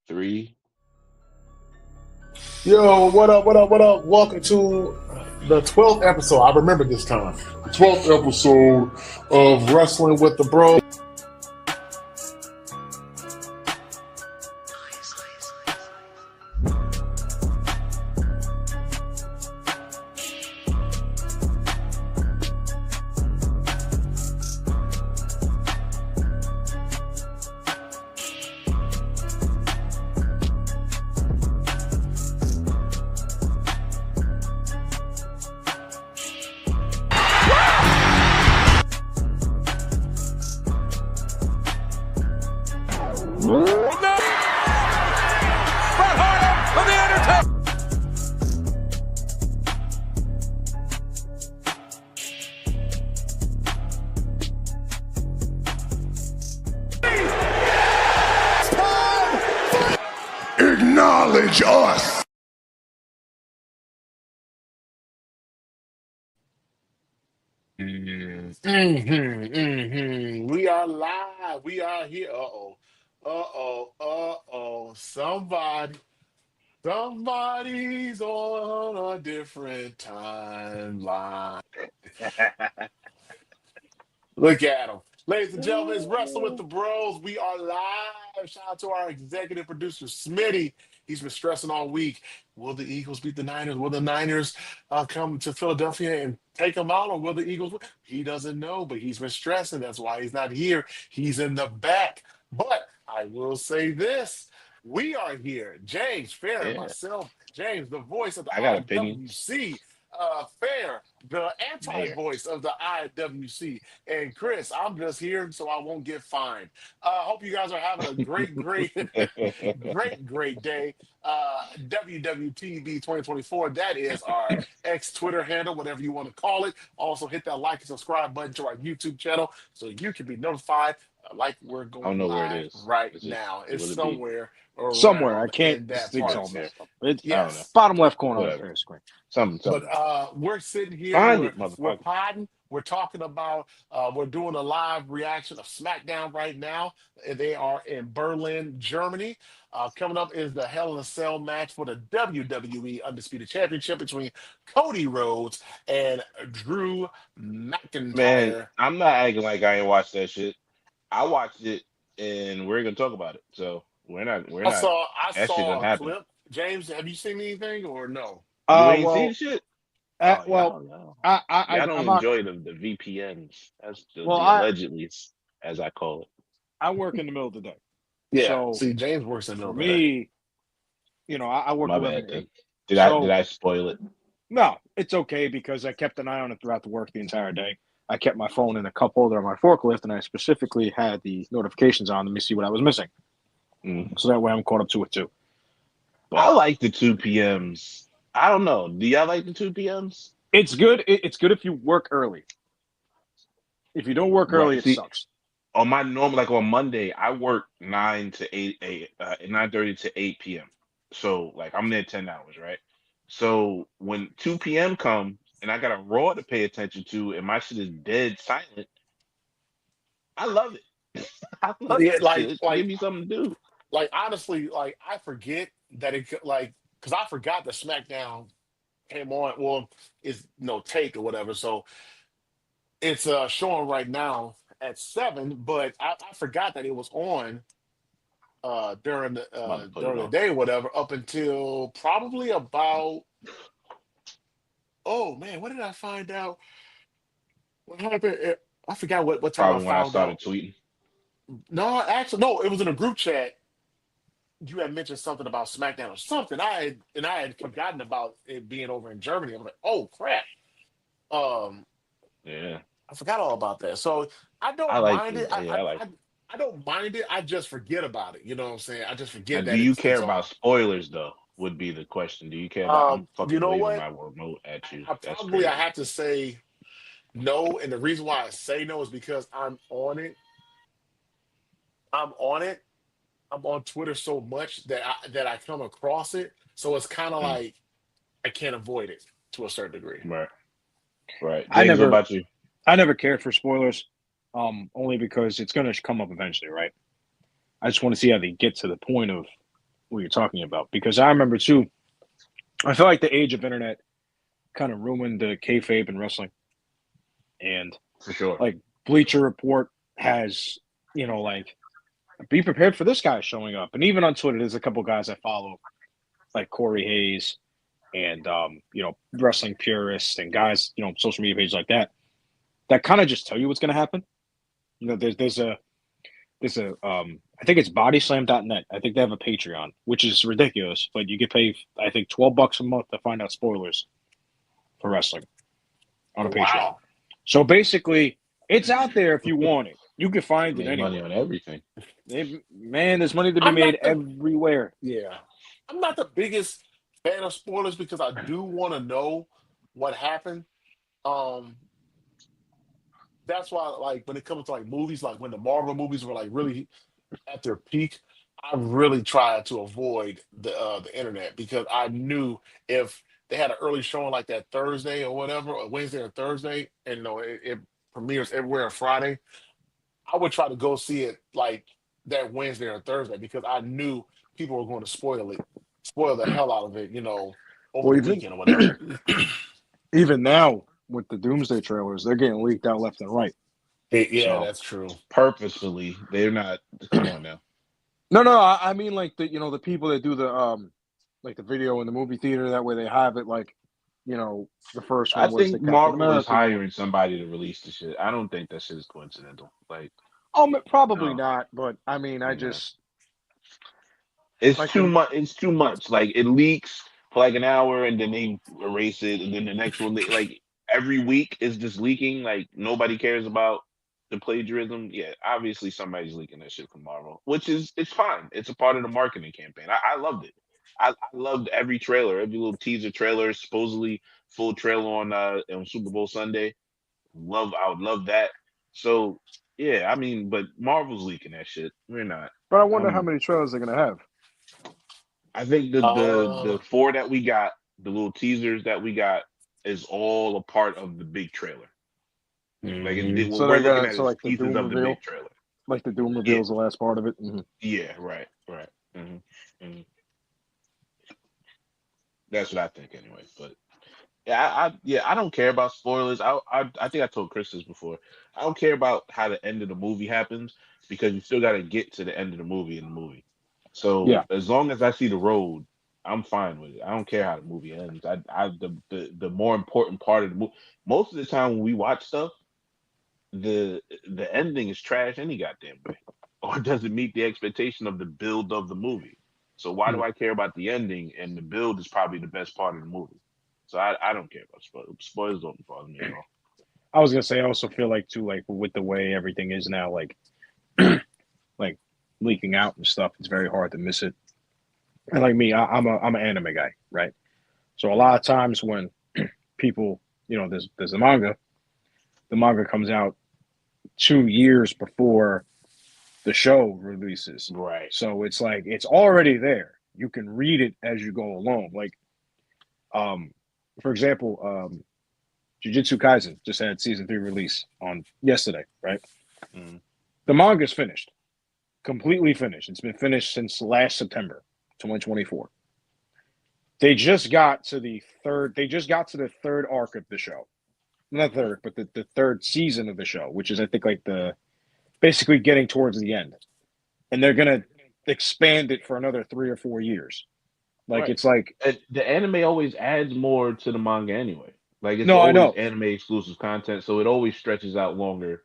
3. Yo, what up, what up, what up? Welcome to the 12th episode. I remember this time. The 12th episode of Wrestling with the Bros. Acknowledge us. We are live. We are here. Somebody's on a different timeline. Look at him. Ladies and gentlemen, it's Wrestle with the Bros. We are live. Shout out to our executive producer, Smitty. He's been stressing all week. Will the Eagles beat the Niners? Will the Niners come to Philadelphia and take them out? Or will the Eagles win? He doesn't know, but he's been stressing. That's why he's not here. He's in the back. But I will say this. We are here. James, Fair, and Yeah, myself. James, the voice of the I got opinions. IWC. Fair, the Mayor. anti-voice of the IWC. And Chris, I'm just here so I won't get fined. Hope you guys are having a great, great day. WWTV 2024. That is our X Twitter handle, whatever you want to call it. Also, hit that like and subscribe button to our YouTube channel so you can be notified. Like we're I don't going know where it live is. right Is it? now. It's Will it be? somewhere Somewhere. I around can't. in This that thing's part. all Right there. messed up. It's I don't know. Yes. bottom left corner of the Whatever. screen. Something. But we're sitting here, Find it, we're motherfucker. podding, we're talking about we're doing a live reaction of SmackDown right now. They are in Berlin, Germany. Coming up is the Hell in a Cell match for the WWE Undisputed Championship between Cody Rhodes and Drew Man, McIntyre. I'm not acting like I ain't watched that shit. I watched it, and we're gonna talk about it. So we're not. We're I not. saw I That shit saw doesn't a happen. clip. James, have you seen anything or no? You ain't seen Well, shit. Oh, well, y'all. I Y'all I'm don't not. enjoy the VPNs. That's Well, the allegedly, as I call it. I work in the middle of the day, Yeah. so See, James works in the for middle of the day. me, I work My 11 bad. to 8. Did So I spoil it? no, it's okay because I kept an eye on it throughout the work the entire day. I kept my phone in a cup holder on my forklift, and I specifically had the notifications on. Let me see what I was missing, Mm. so that way I'm caught up to it too. I But like the 2 p.m.s. I don't know. Do y'all like the 2 p.m.s? it's good. It's good if you work early. If you don't work early, Right. it See, sucks. on my normal, like on Monday, I work 9:30 to 8 p.m. So like I'm there 10 hours, right? So when 2 p.m. come and I got a Raw to pay attention to, and my shit is dead silent, I love it. I love Yeah, that shit. Give me something to do. honestly, I forget that because I forgot that SmackDown came on. Well, it's no take or whatever, so it's showing right now at 7. But I forgot that it was on I'm about to put it during the on. day, or whatever, up until probably about. Oh man, what did I find out? What happened? I forgot what time I Probably when I found started out. tweeting. No, actually, no, it was in a group chat. You had mentioned something about SmackDown or something. I had forgotten about it being over in Germany. I was like, oh crap. Um, Yeah, I forgot all about that. So I I don't like mind it. it. Yeah, I like it. I don't mind it. I just forget about it. You know what I'm saying? I just Now, forget do that you it's care on. about spoilers though? Would be the question. Do you care about? I'm You fucking know waving what? my remote at you. That's I crazy. have to say no, and the reason why I say no is because I'm on it. I'm on Twitter so much that I come across it. So it's kind of Mm, like I can't avoid it to a certain degree. right, right. I James, what never about you? I never cared for spoilers, only because it's going to come up eventually, right? I just want to see how they get to the point of what you're talking about because I remember too. I feel like the age of internet kind of ruined the kayfabe in wrestling, and for sure. like Bleacher Report has, like be prepared for this guy showing up, and even on Twitter, there's a couple guys I follow, like Corey Hayes and wrestling purists and guys, social media pages like that kind of just tell you what's going to happen. There's a I think it's bodyslam.net. I think they have a Patreon, which is ridiculous, but you can pay I think $12 a month to find out spoilers for wrestling on a Patreon. Wow. So basically, it's out there if you want it. You can find it Make money anywhere. on everything. Man, there's money to be made everywhere. Yeah. I'm not the biggest fan of spoilers because I do want to know what happened. Um, that's why, like, when it comes to like movies, like when the Marvel movies were like really at their peak, I really tried to avoid the internet because I knew if they had an early showing like that Thursday or whatever, or Wednesday or Thursday, and it premieres everywhere on Friday, I would try to go see it like that Wednesday or Thursday because I knew people were going to spoil the hell out of it, over Well, the even weekend or whatever. even now with the Doomsday trailers, they're getting leaked out left and right. Yeah, So that's true. Purposefully, they're not. Come on now. no, I mean like the people that do the like the video in the movie theater. That way they have it like the first I one was the think Captain Marvel is America one. hiring somebody to release the shit. I don't think that shit is coincidental. Like, Probably no, not, but I mean I no. just It's like too the much. It's too much. Like it leaks for like an hour, and then they erase it, and then the next one, like every week is just leaking. Like nobody cares about the plagiarism. Yeah, obviously somebody's leaking that shit from Marvel, which is it's fine. It's a part of the marketing campaign. I loved it. I loved every trailer, every little teaser trailer, supposedly full trailer on Super Bowl Sunday. I would love that. So yeah, I mean, but Marvel's leaking that shit. We're not. but I wonder how Um, many trailers they're gonna have. I think the Uh, four that we got, the little teasers that we got, is all a part of the big trailer. Like mhm. what So we're they're looking gonna at so is like the pieces Doom of the big reveal, trailer. like the Doom Yeah, reveal is the last part of it. yeah, right. hmm hmm That's what I think anyway. But yeah, I don't care about spoilers. I think I told Chris this before. I don't care about how the end of the movie happens because you still got to get to the end of the movie in the movie. So Yeah, as long as I see the road, I'm fine with it. I don't care how the movie ends. The more important part of the movie. Most of the time when we watch stuff, the ending is trash any goddamn way, or it doesn't meet the expectation of the build of the movie. So why do Mm. I care about the ending? And the build is probably the best part of the movie. So I don't care about spoilers. Spoilers don't bother me at all. I was gonna say I also feel like too like with the way everything is now like like leaking out and stuff, it's very hard to miss it. And like me, I'm an anime guy, right? So a lot of times when people, there's the manga comes out 2 years before the show releases. Right. So it's like it's already there. You can read it as you go along. Like, um, for example, Jujutsu Kaisen just had season 3 release on yesterday, right? Mm. The manga's finished, completely finished. It's been finished since last September, 2024. They just got to the third. They just got to the third arc of the show. Not third, but the third season of the show, which is I think like the basically getting towards the end, and they're gonna expand it for another 3 or 4 years. Like Right. it's like And the anime always adds more to the manga anyway. Like it's no, I always know. anime exclusive content, so it always stretches out longer.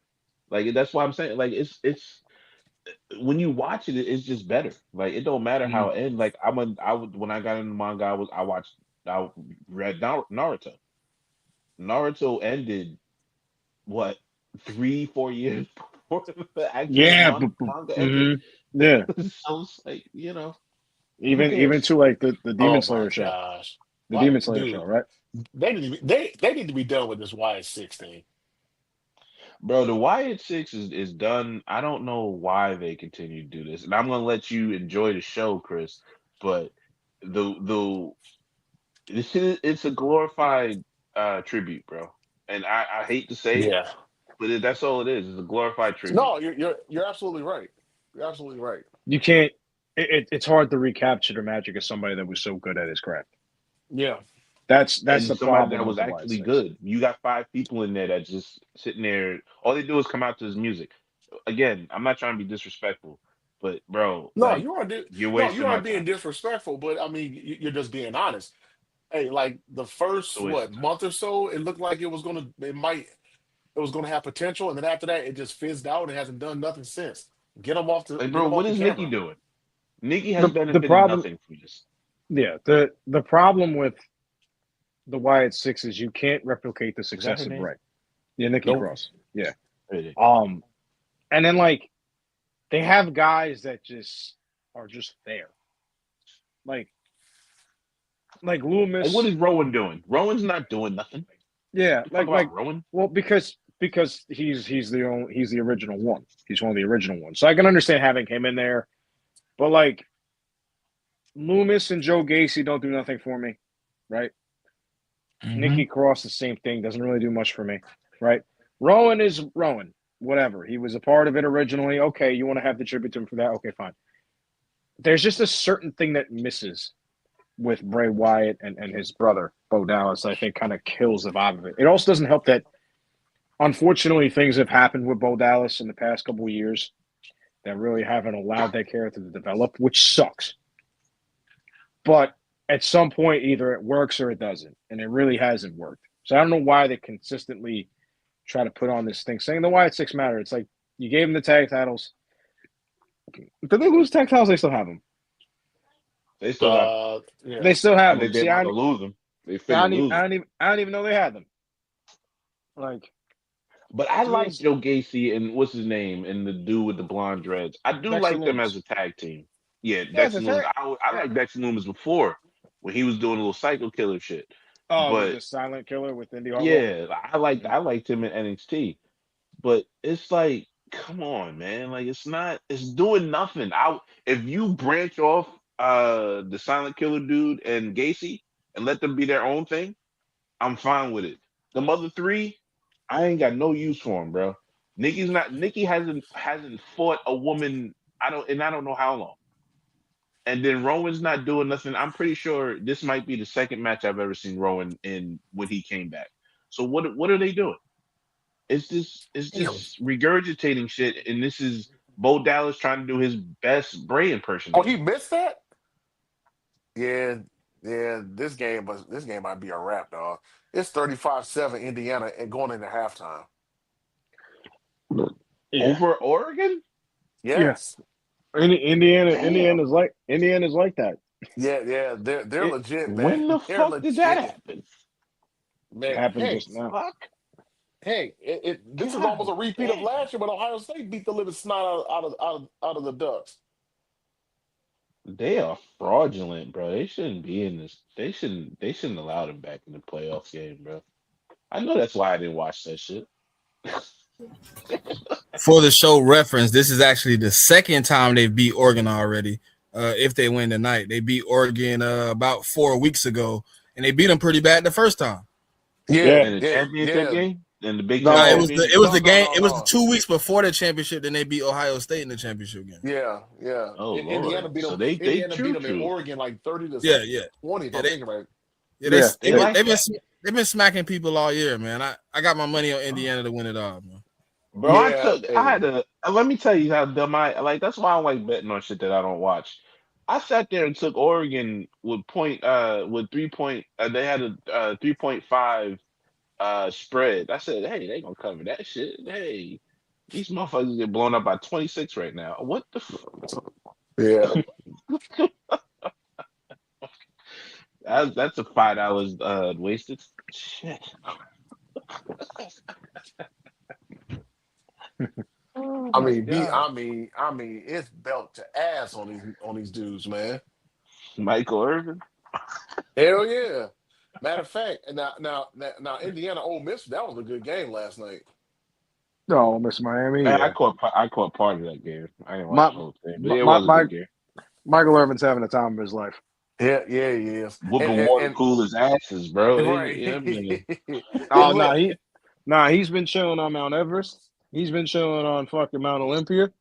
Like that's why I'm saying like it's when you watch it, it's just better. Like it don't matter Mm. how it ends. Like I would when I got into manga, I read Naruto. Naruto ended what 3 4 years before the actual Yeah, manga ended. mm-hmm. Yeah. So it's like who Even cares, to like the Demon Oh my Slayer show, gosh. the Why, Demon Slayer show, dude? right? They need to be done with this YS16. bro? The Wyatt Six is done. I don't know why they continue to do this, and I'm gonna let you enjoy the show, Chris. But the it's a glorified tribute, bro. And I hate to say it, Yeah. but that's all it is. It's a glorified tribute. No, you're absolutely right. You're absolutely right. You can't. it's hard to recapture the magic of somebody that was so good at his craft. Yeah. That's And the somebody problem that with was the Wild actually Six. good. You got 5 people in there that just sitting there. All they do is come out to his music. Again, I'm not trying to be disrespectful, but bro, No, like you're no, you wasting my aren't time. being disrespectful, but I mean, you're just being honest. Hey, like the first It's a waste of time. month or so, it looked like it was gonna have potential, and then after that, it just fizzed out and it hasn't done nothing since. Like, Get bro, them what off the is Nikki camera. doing? Nikki has The benefited problem, nothing from this. yeah, the problem with the Wyatt Six is you can't replicate the Is that success her of name? Bray. Yeah, Nikki Nope. Cross. Yeah. Really? And then like they have guys that just are just there. Like Like, what Loomis. is Rowan doing? Rowan's not doing nothing. Yeah, You talk about Rowan? well because he's the original one. He's one of the original ones. So I can understand having him in there, but like Loomis and Joe Gacy don't do nothing for me, right? Hmm. Nikki Cross, the same thing, doesn't really do much for me, right? Rowan is Rowan, whatever. He was a part of it originally. Okay, you want to have the tribute to him for that? Okay, fine. There's just a certain thing that misses with Bray Wyatt and his brother, Bo Dallas, I think kind of kills the vibe of it. It also doesn't help that, unfortunately, things have happened with Bo Dallas in the past couple of years that really haven't allowed that character to develop, which sucks. But at some point, either it works or it doesn't, and it really hasn't worked. So I don't know why they consistently try to put on this thing saying the Wyatt Six matter. It's like you gave them the tag titles. Did they lose tag titles? They still have them. They still got. Yeah. They still I have them. think they're See, about to lose them. They finna lose them. I don't even know they had them. Like But I to me, like it's Joe Gacy and what's his name and the dude with the blonde dreads. I do Dexter like them as Loomis. a tag team. Yeah, Yeah, it's a Dexter Loomis. tag. I Yeah. like Dexter Loomis before when he was doing a little psycho killer shit. Oh, with But the silent killer with Indy Hartwell. yeah, Yeah. I liked him in NXT. But it's like, come on, man. Like it's doing nothing. If you branch off the silent killer dude and Gacy and let them be their own thing, I'm fine with it. The other three, I ain't got no use for him, bro. Nikki hasn't fought a woman I don't know how long. And then Rowan's not doing nothing. I'm pretty sure this might be the second match I've ever seen Rowan in when he came back. So what are they doing? It's Damn. just regurgitating shit, and this is Bo Dallas trying to do his best Bray Oh, he impersonation. missed that? Yeah, yeah. This game might be a wrap, dog. It's 35-7 Indiana and going into halftime. Yeah. Over Oregon? Yeah. Yes. Damn. Indiana's like that. Yeah, yeah. They're It legit, man. When the They're fuck did that legit. happen? Man, happened hey, just now. Fuck. this is almost God a repeat of damn. last year when Ohio State beat the living snot out of the Ducks. They are fraudulent, bro. They shouldn't be in this. They shouldn't allow them back in the playoff game, bro. I know that's why I didn't watch that shit. For the show reference, this is actually the second time they beat Oregon already. If they win tonight, they beat Oregon about 4 weeks ago, and they beat them pretty bad the first time. Yeah, Yeah. In the yeah, championship yeah. game? In the Big Ten It No. was championship the game? game. No, It was the no. 2 weeks before the championship. Then they beat Ohio State in the championship game. Yeah, yeah. Oh Indiana Lord. beat So them. they Indiana beat true them in true. Oregon like 30 to Yeah, yeah, 20, if yeah. I'm thinking right. Yeah. They like that. They've been smacking people all year, man. I got my money on Indiana to win it all, man. Bro, Yeah, I hey. had to let me tell you how dumb I like that's why I don't like betting on shit that I don't watch. I sat there and took Oregon with 3 point they had a 3.5 spread. I said, hey, they gonna cover that shit. Hey, these motherfuckers get blown up by 26 right now. What the Yeah. that's a $5 wasted. Shit. Oh I my mean, god. it's belt to ass on these dudes, man. Michael Irvin. Hell yeah. Matter of fact, and now Indiana Ole Miss, that was a good game last night. No, Miss Miami. Man, Yeah. I caught part of that game. I didn't watch My, the whole thing, but my, it my, was a my good game. Michael Irvin's having the time of his life. Yeah, yeah, he is. Whooping water coolers asses, bro. Right. Yeah, man. Oh And no, look, he's been chilling on Mount Everest. He's been chilling on fucking Mount Olympia.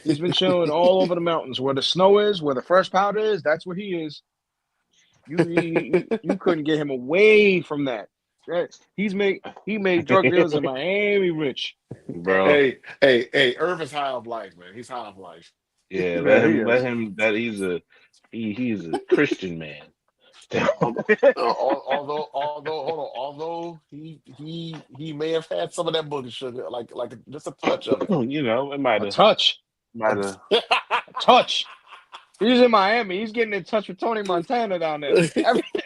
He's been chilling all over the mountains where the snow is, where the fresh powder is. That's where he is. You couldn't get him away from that. He made drug dealers in Miami rich. bro. Hey, Irvin's high of life, man. He's high of life. Yeah, Yeah, he let is. him. That he's a Christian man. Although he may have had some of that booty sugar, like just a touch of it. You know, it might A have, touch. might have. A touch. He's in Miami. He's getting in touch with Tony Montana down there.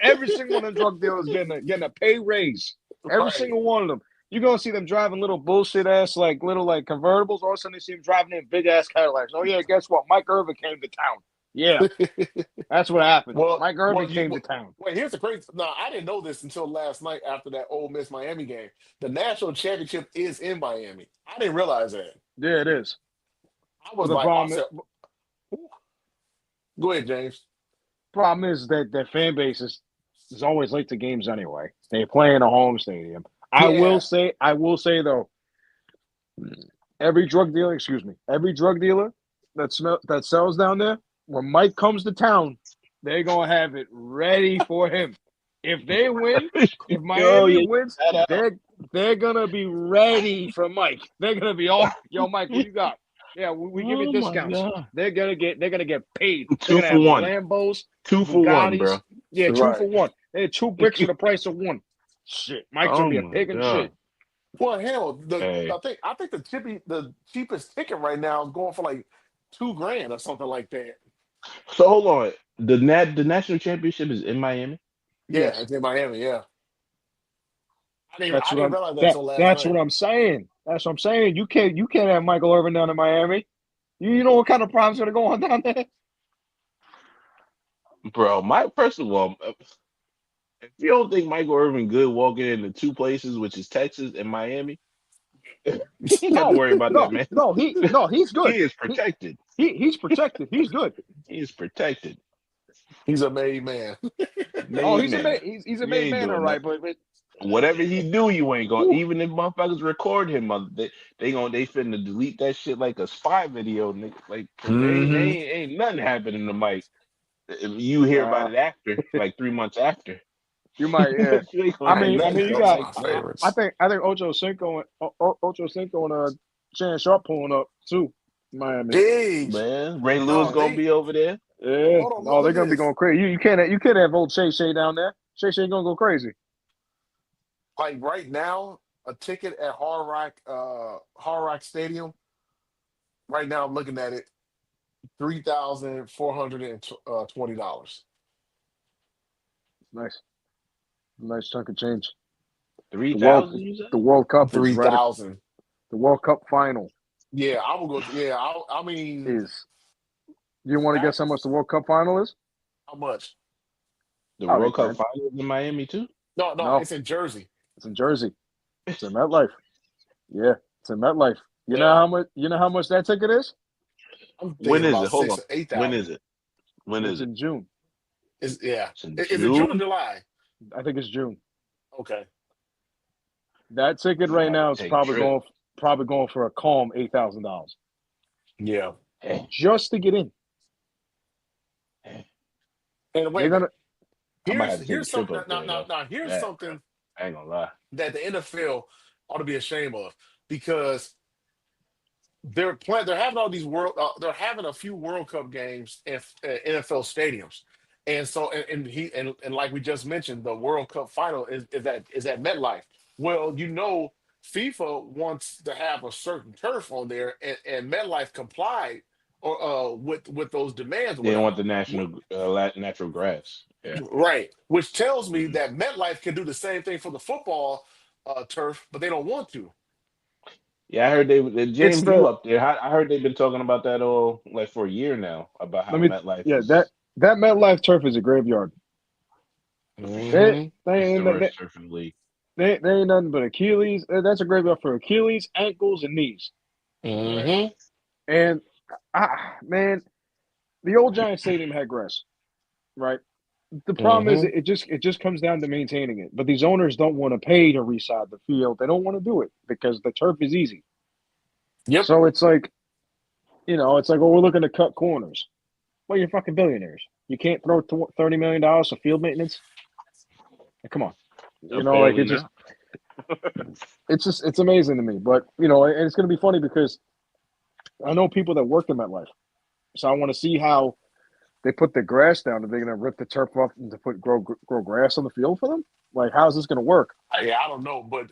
Every single one of them drug dealers getting a pay raise. Every Right. single one of them. You're gonna see them driving little bullshit ass little convertibles. All of a sudden they see them driving in big ass Cadillacs. Oh yeah, guess what? Mike Irvin came to town. Yeah, that's what happened. Mike Irvin came to town. Wait, here's the crazy. No, I didn't know this until last night after that Ole Miss Miami game. The national championship is in Miami. I didn't realize that. Yeah, it is. I was The like, problem, go ahead, James. problem is that their fan base is always late to games anyway. They play in a home stadium. I will say though, every drug dealer that sells down there, when Mike comes to town, they're gonna have it ready for him. If they win, if Miami wins, they're gonna be ready for Mike. They're gonna be all, yo, Mike, what you got? Yeah, we give you discounts. They're gonna get paid. Two for one. Lambos, 2 for 1, bro. Yeah, two Right. for one. They had 2 bricks for the price of 1. Shit, Mike's gonna be a pig and shit. Well, hell, Hey. I think the cheapest ticket right now is going for like $2,000 or something like that. So hold on. The national championship is in Miami. Yeah, Yes. it's in Miami. Yeah, I didn't That's realize that until last That's night. what I'm saying. That's what I'm saying. You can't have Michael Irvin down in Miami. You know what kind of problems are gonna go on down there? Bro, first of all, if you don't think Michael Irvin good walking into 2 places, which is Texas and Miami, you ain't got to worry about that, man. He's good. He is protected. He's protected. He's good. He is protected. He's a made man. He's a You made ain't man, doing all right. that. But Whatever he do, you ain't going. Even if motherfuckers record him, they finna delete that shit like a spy video, nigga. Like, 'cause ain't nothing happening to Mike. You hear about it after, like 3 months after. you might, yeah. I mean, you got. My favorites. I think Ocho Cinco and Shannon Sharp pulling up too. Miami. Age. Man, Ray Lewis gonna be over there. Yeah. Hold on, Oh, they're look at gonna be this. going crazy. You can't have old Shay down there. Shay gonna go crazy. Like right now, a ticket at Hard Rock Stadium. Right now, I'm looking at it, $3,420. Nice chunk of change. 3,000. You said? The World Cup is 3,000. The World Cup final Yeah, I will go. Yeah, I mean, is. You want to guess how much the World Cup final is? how much? The Oh, World they Cup final in Miami too. No, it's in Jersey. It's in Jersey. It's in MetLife. Yeah, it's in MetLife. You know how much that ticket is? I'm thinking When is about it? Hold 6 on. or 8,000. When is it? When It's is it? in June. Is It's in it June or June? July? I think it's June. Okay. That ticket right now is Take probably trip. going for a calm $8,000 Yeah. just to get in. And wait, They're gonna. I might have to take a here's trip something. up there, though. Now here's Yeah. something I ain't gonna lie. that the NFL ought to be ashamed of, because they're having all these they're having a few World Cup games in NFL stadiums, and so and like we just mentioned, the World Cup final is at MetLife. Well, FIFA wants to have a certain turf on there, and MetLife complied or with those demands or They don't whatever. want the natural grass. Yeah. Right, which tells me Mhm. that MetLife can do the same thing for the football turf, but they don't want to. Yeah, I heard James, the- you up there. I heard they've been talking about that all like for a year now about how MetLife is that MetLife turf is a graveyard. Mhm. They the ain't worst turf in the league. they ain't nothing but Achilles. That's a graveyard for Achilles, ankles, and knees. Mhm. And man, the old Giant Stadium had grass, right? The problem is it just comes down to maintaining it. But these owners don't want to pay to reside the field. They don't want to do it because the turf is easy. Yep. So it's like it's like, oh, we're looking to cut corners. Well, you're fucking billionaires. You can't throw $30 million for field maintenance. Like, come on. Like Apparently not. it's amazing to me. But, and it's going to be funny because I know people that work in MetLife. So I want to see how they put the grass down. Are they going to rip the turf off and to grow grass on the field for them? Like, how's this going to work? Yeah, I don't know, but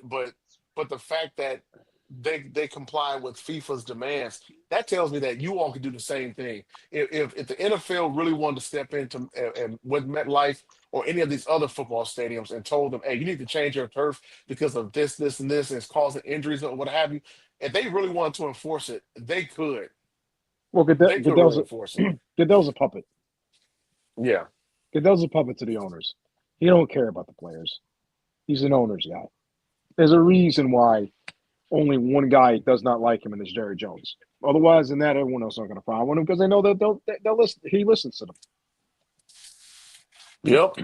the fact that they comply with FIFA's demands, that tells me that you all can do the same thing. If the NFL really wanted to step into and with MetLife or any of these other football stadiums and told them, hey, you need to change your turf because of this, and this, and it's causing injuries or what have you, if they really wanted to enforce it, they could. Well, They could really enforce it. Goodell's a puppet. Yeah. Goodell's a puppet to the owners. He don't care about the players. He's an owner's guy. There's a reason why only one guy does not like him, and it's Jerry Jones. Otherwise than that, everyone else is not going to frown on him because they know that they'll listen. He listens to them. Yep.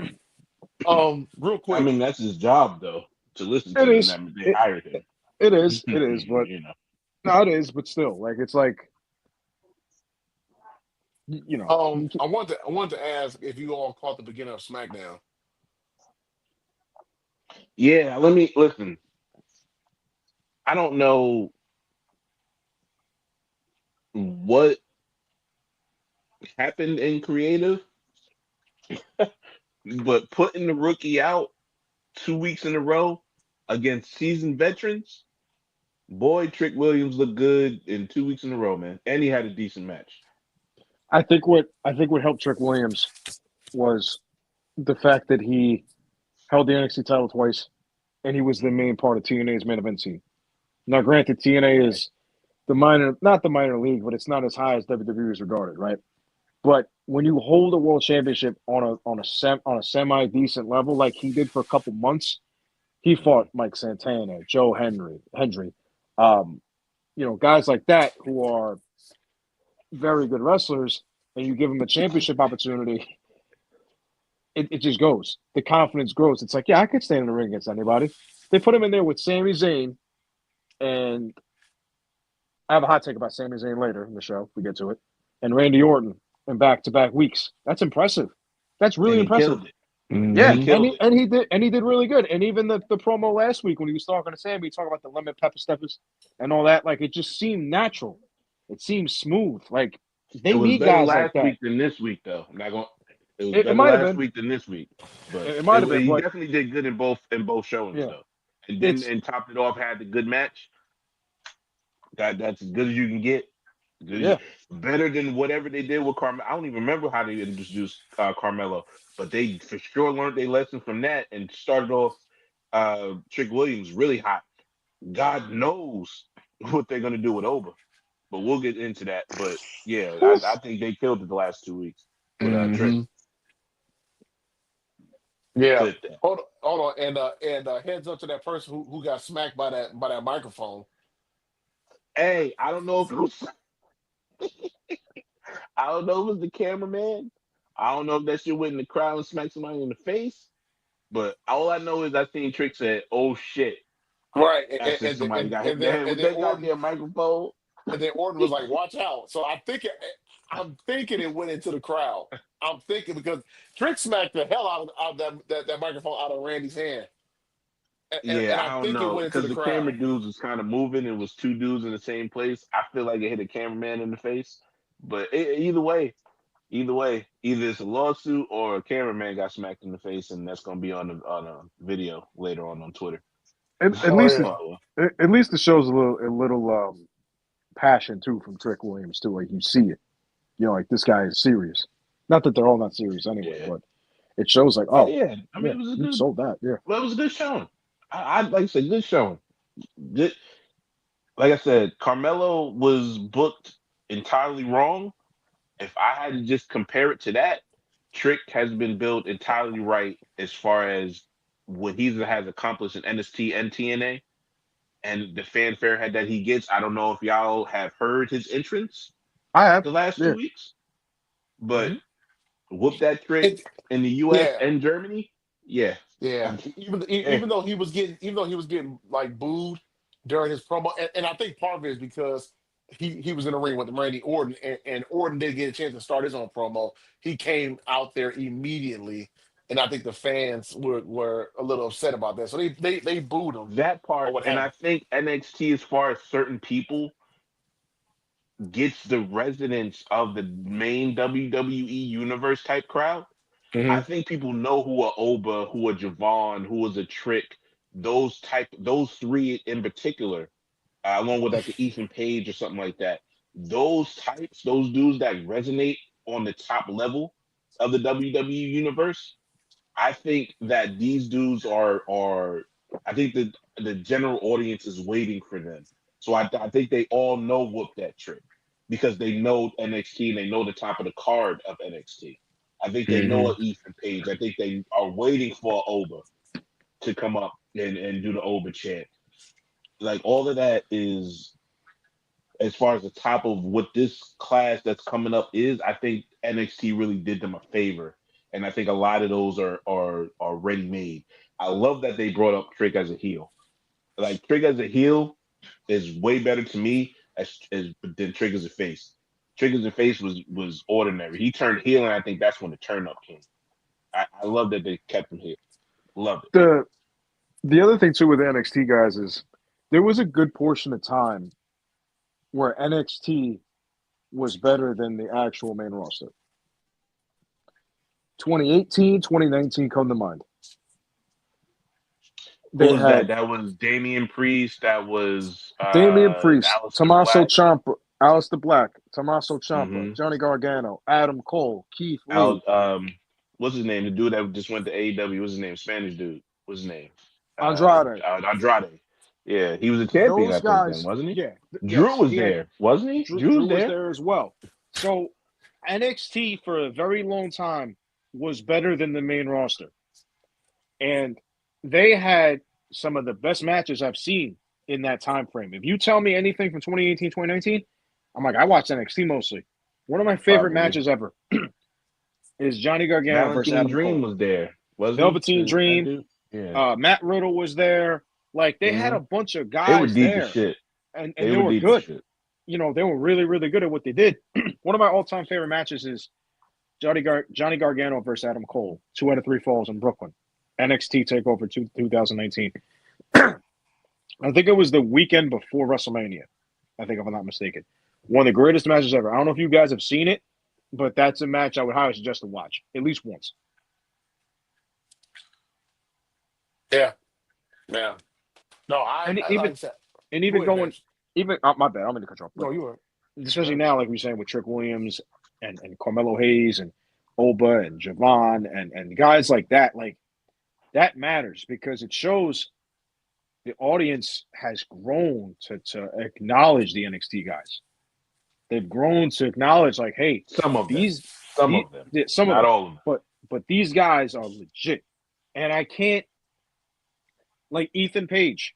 Real quick. I mean, that's his job, though, to listen to them. They hired him. It is, but no, it is, but still, like it's like, I wanted to ask if you all caught the beginning of SmackDown. Yeah, let me listen. I don't know what happened in creative, but putting the rookie out 2 weeks in a row against seasoned veterans, boy, Trick Williams looked good in 2 weeks in a row, man, and he had a decent match. I think what helped Trick Williams was the fact that he held the NXT title twice, and he was the main part of TNA's main event team. Now, granted, TNA is not the minor league, but it's not as high as WWE is regarded, right? But when you hold a world championship on a semi decent level, like he did for a couple months, he fought Mike Santana, Joe Hendry, guys like that who are very good wrestlers, and you give them a championship opportunity, it just goes. The confidence grows. It's like, yeah, I could stand in the ring against anybody. They put him in there with Sami Zayn, and I have a hot take about Sami Zayn later in the show. We get to it. And Randy Orton in back-to-back weeks. That's impressive. That's really impressive. Killed it. Yeah, he did really good. And even the promo last week when he was talking to Sammy, he talked about the lemon pepper steppers and all that. Like, it just seemed natural. It seemed smooth. Like, they need guys like that. Last week than this week, though. I'm not going. It was better last week than this week, but it might have been. He but, definitely did good in both showings, though. And then topped it off, had the good match. That's as good as you can get. Better than whatever they did with Carmelo. I don't even remember how they introduced Carmelo, but they for sure learned their lesson from that and started off Trick Williams really hot. God knows what they're gonna do with Oba, but we'll get into that. But yeah, I think they killed it the last 2 weeks with Trick. Yeah. Hold on, and heads up to that person who got smacked by that microphone. Hey, I don't know if it was. I don't know if it was the cameraman. I don't know if that shit went in the crowd and smacked somebody in the face. But all I know is I seen Trick said, "Oh shit!" Right, and somebody got hit in the head with that goddamn microphone. And then Orton was like, "Watch out!" So I'm thinking it went into the crowd. I'm thinking because Trick smacked the hell out of that microphone out of Randy's hand. And I don't know because the camera dudes was kind of moving. It was two dudes in the same place. I feel like it hit a cameraman in the face. But either way, either it's a lawsuit or a cameraman got smacked in the face, and that's gonna be on a video later on Twitter. At least it shows a little passion too from Trick Williams too. Like you see it, like this guy is serious. Not that they're all not serious anyway, but it shows like, oh yeah, I mean, it was a good, sold that. Yeah, well, it was a good showing. I like I said, good showing. Good. Like I said, Carmelo was booked entirely wrong. If I had to just compare it to that, Trick has been built entirely right as far as what he has accomplished in NXT and TNA, and the fanfare that he gets. I don't know if y'all have heard his entrance. I have the last 2 weeks, but whoop that Trick in the U.S. and Germany. Yeah. Even though he was getting like booed during his promo, and I think part of it is because he was in the ring with Randy Orton, and Orton didn't get a chance to start his own promo. He came out there immediately, and I think the fans were a little upset about that. So they booed him That or part, what and have I you. think NXT, as far as certain people, gets the resonance of the main WWE universe type crowd. I Mhm. think people know who a Oba, who a Javon, who was a Trick, those three in particular, along with like the Ethan Page or something like that. Those types, those dudes that resonate on the top level of the WWE universe. I think that these dudes are. I think that the general audience is waiting for them. So I think they all know Whoop That Trick because they know NXT and they know the top of the card of NXT. I think they know Mhm. an Ethan Page. I think they are waiting for Oba to come up and do the Oba chant. Like all of that is as far as the top of what this class that's coming up is. I think NXT really did them a favor, and I think a lot of those are ready made. I love that they brought up Trick as a heel. Like Trick as a heel is way better to me as than Trick as a face. Trick as a face was ordinary. He turned heel, and I think that's when the turn up came. I love that they kept him here. Love it. The other thing too with the NXT guys is there was a good portion of time where NXT was better than the actual main roster. 2018, 2019 come to mind. Who They was that? had That was Damian Priest. That was Damian Priest, Aleister Tommaso Black. Ciampa, Aleister Black, Tommaso Ciampa, Mm-hmm. Johnny Gargano, Adam Cole, Keith Al, Lee. what's his name? The dude that just went to AEW. What's his name? Spanish dude. What's his name? Andrade. Andrade. Yeah, he was a champion, Those I think, then, guys, wasn't he? yeah, Drew yes, was he had there, wasn't he? Drew Drew was was there. there as well. So NXT for a very long time was better than the main roster. And they had some of the best matches I've seen in that time frame. If you tell me anything from 2018, 2019, I'm like, I watched NXT mostly. One of my favorite Probably. matches ever is Johnny Gargano versus Valentine Adam Dream Cole. was there, wasn't he? Velveteen That Dream, dude. Yeah. Matt Riddle was there. Like they had Hmm. a bunch of They were guys deep as there, shit. and They they were were deep as good. shit. You know, they were really, really good at what they did. One of my all-time favorite matches is Johnny Gargano versus Adam Cole, 2 out of 3 falls in Brooklyn. NXT Takeover 2019. I think it was the weekend before WrestleMania. I think, if I'm not mistaken. One of the greatest matches ever. I don't know if you guys have seen it, but that's a match I would highly suggest to watch at least once. Yeah, yeah. No, And I like even that. and Go even ahead, going Dez. even my bad, I'm in the control. But No, you were. Go especially ahead. now, like we're saying with Trick Williams and Carmelo Hayes and Oba and Javon and guys like that matters because it shows the audience has grown to acknowledge the NXT guys. They've grown to acknowledge, like, hey, Some of them. these, Some the of them. some of Not them, all of them. but these guys are legit, and I can't like Ethan Page.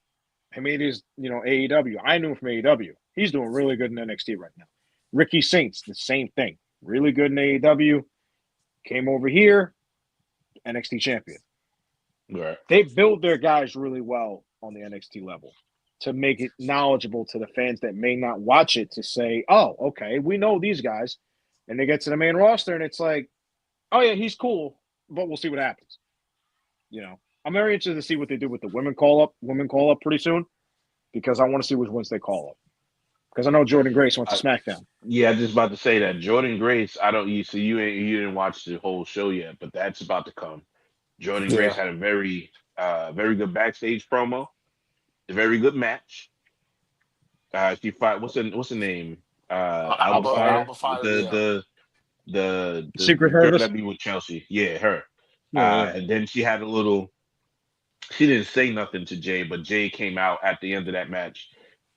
I mean, his AEW. I knew him from AEW. He's doing really good in NXT right now. Ricky Saints, the same thing, really good in AEW. Came over here, NXT champion. Right. They build their guys really well on the NXT level to make it knowledgeable to the fans that may not watch it to say, oh, okay, we know these guys. And they get to the main roster and it's like, oh, yeah, he's cool, but we'll see what happens. I'm very interested to see what they do with the women call up pretty soon because I want to see which ones they call up. Because I know Jordan Grace went to I, SmackDown. yeah, I just about to say that Jordan Grace. I don't. You didn't watch the whole show yet, but that's about to come. Jordan Grace Yeah. had a very good backstage promo, a very good match. She fought. What's the name? Alba Fire Alba with Fire. Yeah. Secret the girl Service. that be with Chelsea. Yeah, her. Yeah. And then she had a little. She didn't say nothing to Jay, but Jay came out at the end of that match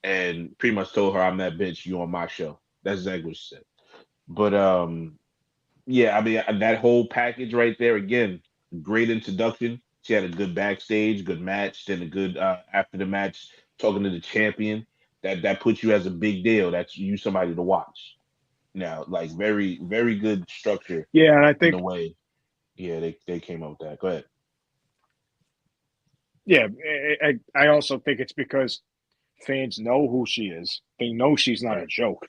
and pretty much told her, "I'm that bitch. You on my show." That's exactly what she said. But yeah, I mean that whole package right there again, great introduction. She had a good backstage, good match, then a good after the match talking to the champion. That puts you as a big deal. That's you somebody to watch. Now, like very good structure Yeah, and I in the think, way. Yeah, they came up with that. Go ahead. yeah, I also think it's because Fans know who she is. They know she's not a Right. joke.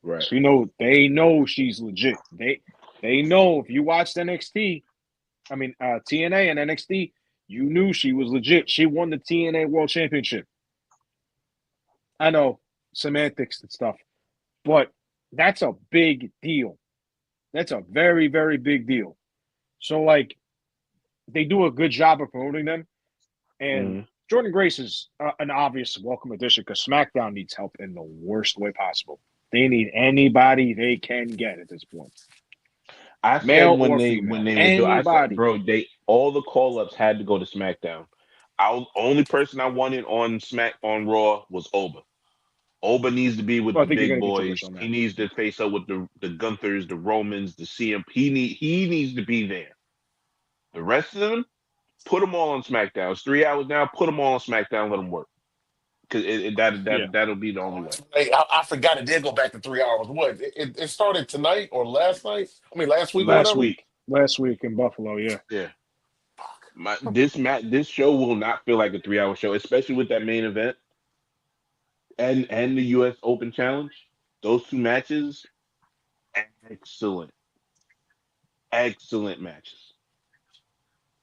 Right. So they know she's legit. They know if you watched NXT, TNA and NXT, you knew she was legit. She won the TNA World Championship. I know semantics and stuff, but that's a big deal. That's a very, very big deal. So, like, they do a good job of promoting them. And Jordan Grace is an obvious welcome addition because SmackDown needs help in the worst way possible. They need anybody they can get at this point. I said Male when or they female. were doing, I said, Anybody. bro, all the call ups had to go to SmackDown. Only person I wanted on Raw was Oba. Oba needs to be with Well, I the think you're big going to get your boys. wish on He that. needs to face up with the Gunthers, the Romans, the CM. He needs to be there. The rest of them, put them all on SmackDown. It's 3 hours now. Put them all on SmackDown. Let them work because that'll be the only way. Hey, I forgot it did go back to 3 hours. What? It started tonight or last night? I mean, last week or Last whatever. week, Last week in Buffalo, yeah. yeah. This show will not feel like a 3 hour show, especially with that main event and the U.S. Open Challenge. Those two matches, excellent, excellent matches.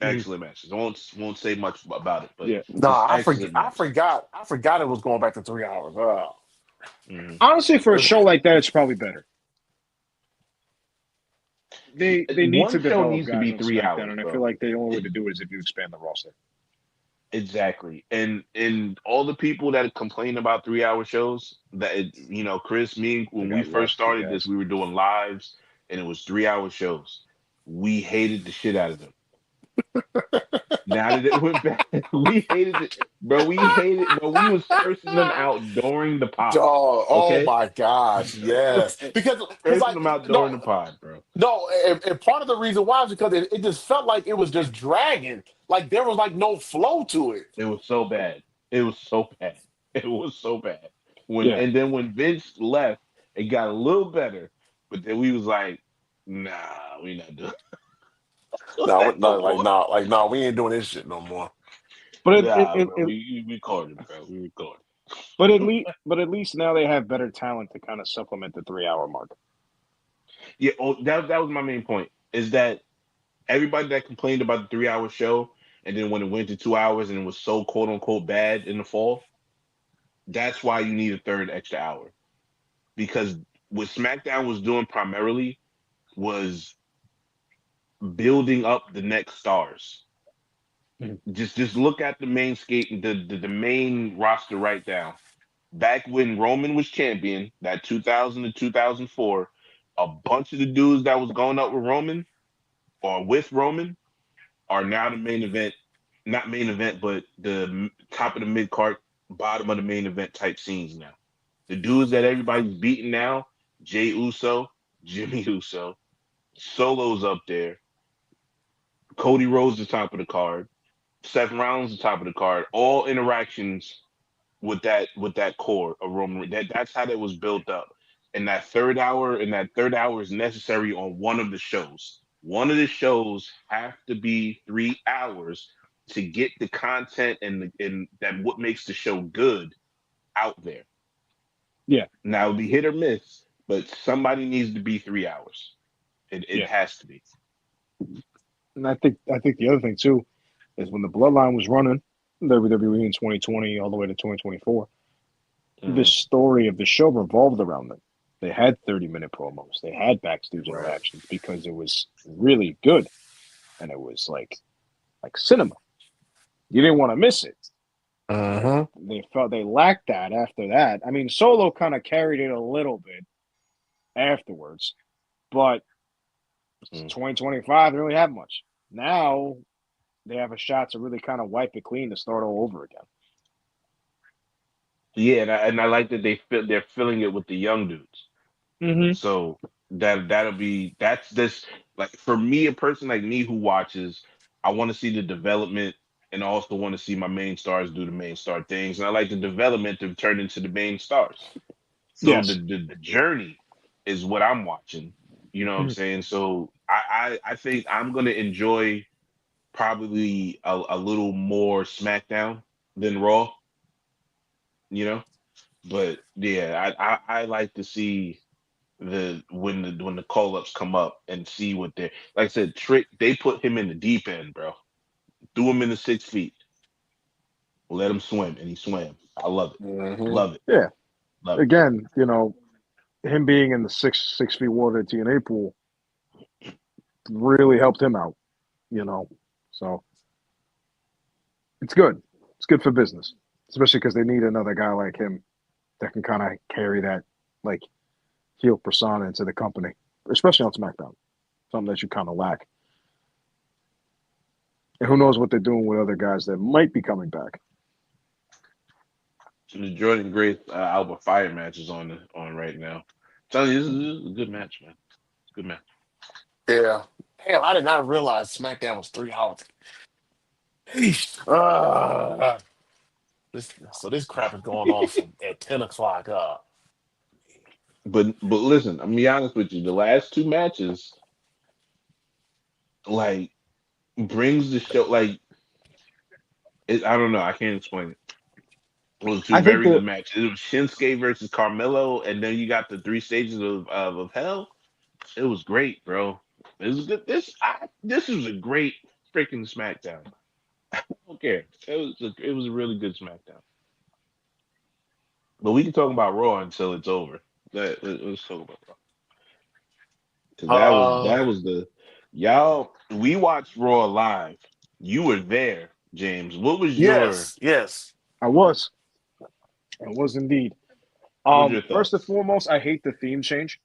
Excellent matches. I won't say much about it, but Yeah. No, just I forget. excellent matches. I forgot it was going back to 3 hours. Honestly, for a show like that, it's probably better. They need One to show develop needs to guys be on 3 hours, SmackDown, and I feel bro. like the only way to do it is if you expand the roster. Exactly. And all the people that complain about 3 hour shows, Chris, me, They when we got first lusty started this, guys. we were doing lives and it was 3 hour shows. We hated the shit out of them. Now that it went back, we hated it, bro. We hated, bro. We was cursing them out during the pod. Oh Okay, my gosh, yes. Because cursing like them out during no the pod, bro. no, and part of the reason why is because it just felt like it was just dragging. Like there was like no flow to it. It was so bad. It was so bad. It was so bad. Yeah. And then when Vince left, it got a little better. But then we was like, nah, we not doing No, that no no, more. no, we ain't doing this shit no more. But Nah, bro. We recorded, bro. We recorded. at least now they have better talent to kind of supplement the 3 hour mark. Yeah, that was my main point. Is that everybody that complained about the 3 hour show, and then when it went to 2 hours and it was so quote unquote bad in the fall, that's why you need a third extra hour. Because what SmackDown was doing primarily was building up the next stars. Just look at the main the main roster right now. Back when Roman was champion, that 2000 to 2004, a bunch of the dudes that was going up with Roman or with Roman are now the main event, not main event, but the top of the mid card, bottom of the main event type scenes now. The dudes that everybody's beating now, Jay Uso, Jimmy Uso, Solo's up there, Cody Rhodes the top of the card, Seth Rollins the top of the card, all interactions with that core of Roman. That's how that was built up. And that third hour is necessary on one of the shows. One of the shows have to be 3 hours to get the content and that what makes the show good out there. Yeah. Now it'll be hit or miss, but somebody needs to be 3 hours. It Yeah. has to be. And I think the other thing too is when the Bloodline was running WWE in 2020 all the way to 2024, the story of the show revolved around them. They had 30-minute promos. They had backstage interactions because it was really good, and it was like cinema. You didn't want to miss it. They felt they lacked that after that. I mean, Solo kind of carried it a little bit afterwards, but 2025 they don't really have much. Now they have a shot to really kind of wipe it clean to start all over again. Yeah, and I like that they're filling it with the young dudes. So that's this, like, for me, a person like me who watches, I want to see the development and also want to see my main stars do the main star things, and I like the development to turn into the main stars. So Yes. the journey is what I'm watching. You know what I'm saying? So I think I'm gonna enjoy probably a little more SmackDown than Raw. you know. But yeah, I like to see when the call ups come up and see what they're like I said, Trick, they put him in the deep end, bro. Threw him in the 6 feet, let him swim, and he swam. I love it. Hmm. Love it. Yeah. Love it. Again, him being in the 6 feet water at TNA pool really helped him out. So it's good. It's good for business, especially because they need another guy like him that can kind of carry that like heel persona into the company, especially on SmackDown. Something that you kind of lack. And who knows what they're doing with other guys that might be coming back. The Jordan Grace Albert Fire match is on right now. I'm telling you, this is a good match, man. It's a good match. Yeah. Damn, I did not realize SmackDown was 3 hours. Eesh. So this crap is going on at 10 o'clock. But listen, I'm gonna be honest with you. The last two matches, like, brings the show like I don't know. I can't explain it. It was two I think very that good matches. It was Shinsuke versus Carmelo, and then you got the 3 stages of hell. It was great, bro. It was good. This was a great freaking SmackDown. I don't care. It was a really good SmackDown. But we can talk about Raw until it's over. Let's talk about Raw because Uh, that was the y'all. We watched Raw live. You were there, James. yes, yes. I was. I was indeed. what was your First and thoughts? foremost, I hate the theme change.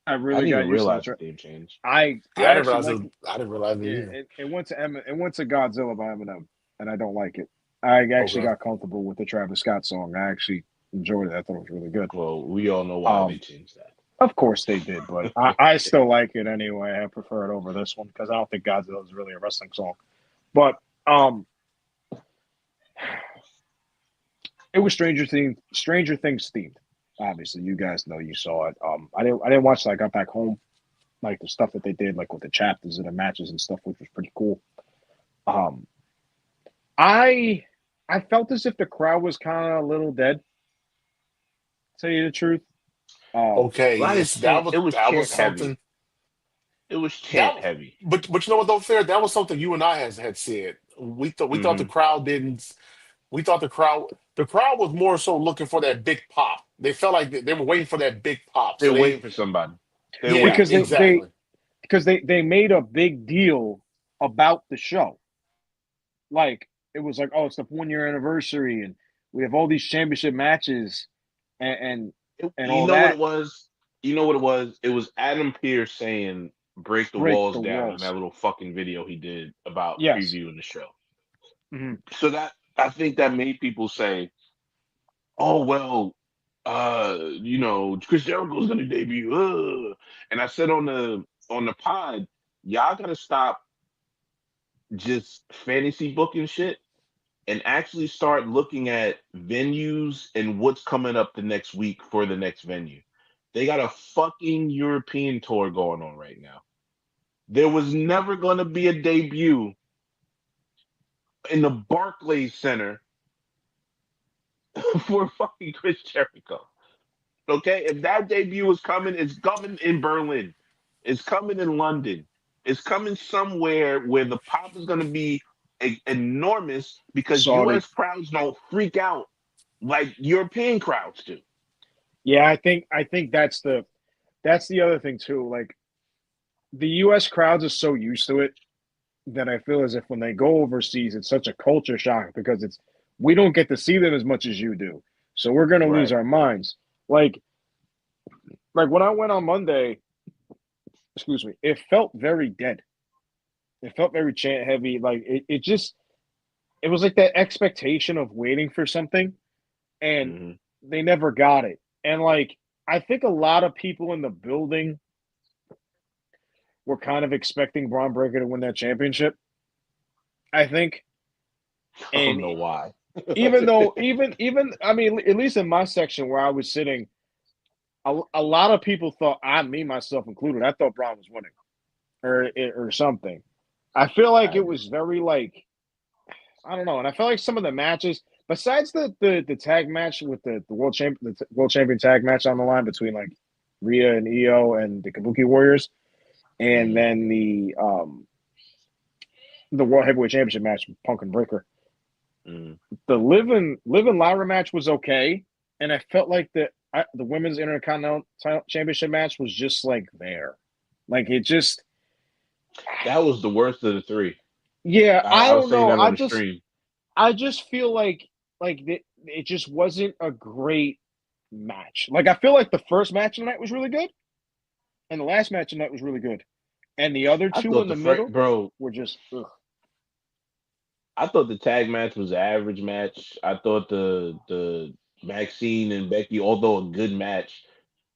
I I really didn't got even used to the realize the track. theme change. I Yeah, I didn't actually realize like it. I didn't realize it yeah, either. it went to it went to Godzilla by Eminem, and I don't like it. I actually Okay. got comfortable with the Travis Scott song. I actually enjoyed it. I thought it was really good. Well, we all know why they Um, changed of course they did, but I still like it anyway. I prefer it over this one because I don't think Godzilla is really a wrestling song. But um, it was Stranger Things themed. Obviously, you guys know you saw it. I didn't watch it. I got back home, like the stuff that they did, like with the chapters and the matches and stuff, which was pretty cool. Um, I I felt as if the crowd was kind of a little dead. To tell you the truth. Um, Okay. that. A lot of Yes, chant. It was that was chant heavy. something It was that. chant heavy. But you know what though, Fair? That was something you and I had said. We thought the Hmm. crowd didn't. We thought the crowd was more so looking for that big pop. They felt like they were waiting for that big pop. They're So waiting for somebody. They're yeah, waiting because for they somebody. they exactly. because they made a big deal about the show. Like it was like, oh, it's the 1 year anniversary, and we have all these championship matches, and and, and You all know what it that. was? You know what it was? It was Adam Pearce saying "break the Break walls the down" in that walls. little fucking video he did about Yes. previewing the show. Hmm. So that I think that made people say, "Oh well, Chris Jericho's gonna debut." And I said on the pod, y'all gotta stop just fantasy booking shit and actually start looking at venues and what's coming up the next week for the next venue. They got a fucking European tour going on right now. There was never going to be a debut in the Barclays Center for fucking Chris Jericho. Okay? If that debut is coming, it's coming in Berlin. It's coming in London. It's coming somewhere where the pop is going to be enormous because Saudi. US crowds don't freak out like European crowds do. Yeah, I think that's the other thing too. Like the U.S. crowds are so used to it that I feel as if when they go overseas, it's such a culture shock because we don't get to see them as much as you do. So we're gonna lose Right. our minds. Like like when I went on Monday, excuse me, it felt very dead. It felt very chant heavy. Like it was like that expectation of waiting for something and Hmm. they never got it. And like I think a lot of people in the building were kind of expecting Braun Breaker to win that championship. I think, I don't and know why. even though even I mean, at least in my section where I was sitting, a lot of people thought me myself included. I thought Braun was winning or something. I feel like I it did. was very like I don't know, and I felt like some of the matches besides the tag match with the world champion tag match on the line between like Rhea and Io and the Kabuki Warriors, and then the World Heavyweight Championship match with Punk and Breaker. The Liv and Lyra match was okay, and I felt like the Women's Intercontinental Championship match was just like there. Like it just That was the worst of the three. Yeah, I was don't saying know. that on the stream. I just feel like it just wasn't a great match. Like I feel like the first match of the night was really good, and the last match of the night was really good, and the other two in the middle were just ugh. I thought the tag match was an average match. I thought the Maxine and Becky, although a good match,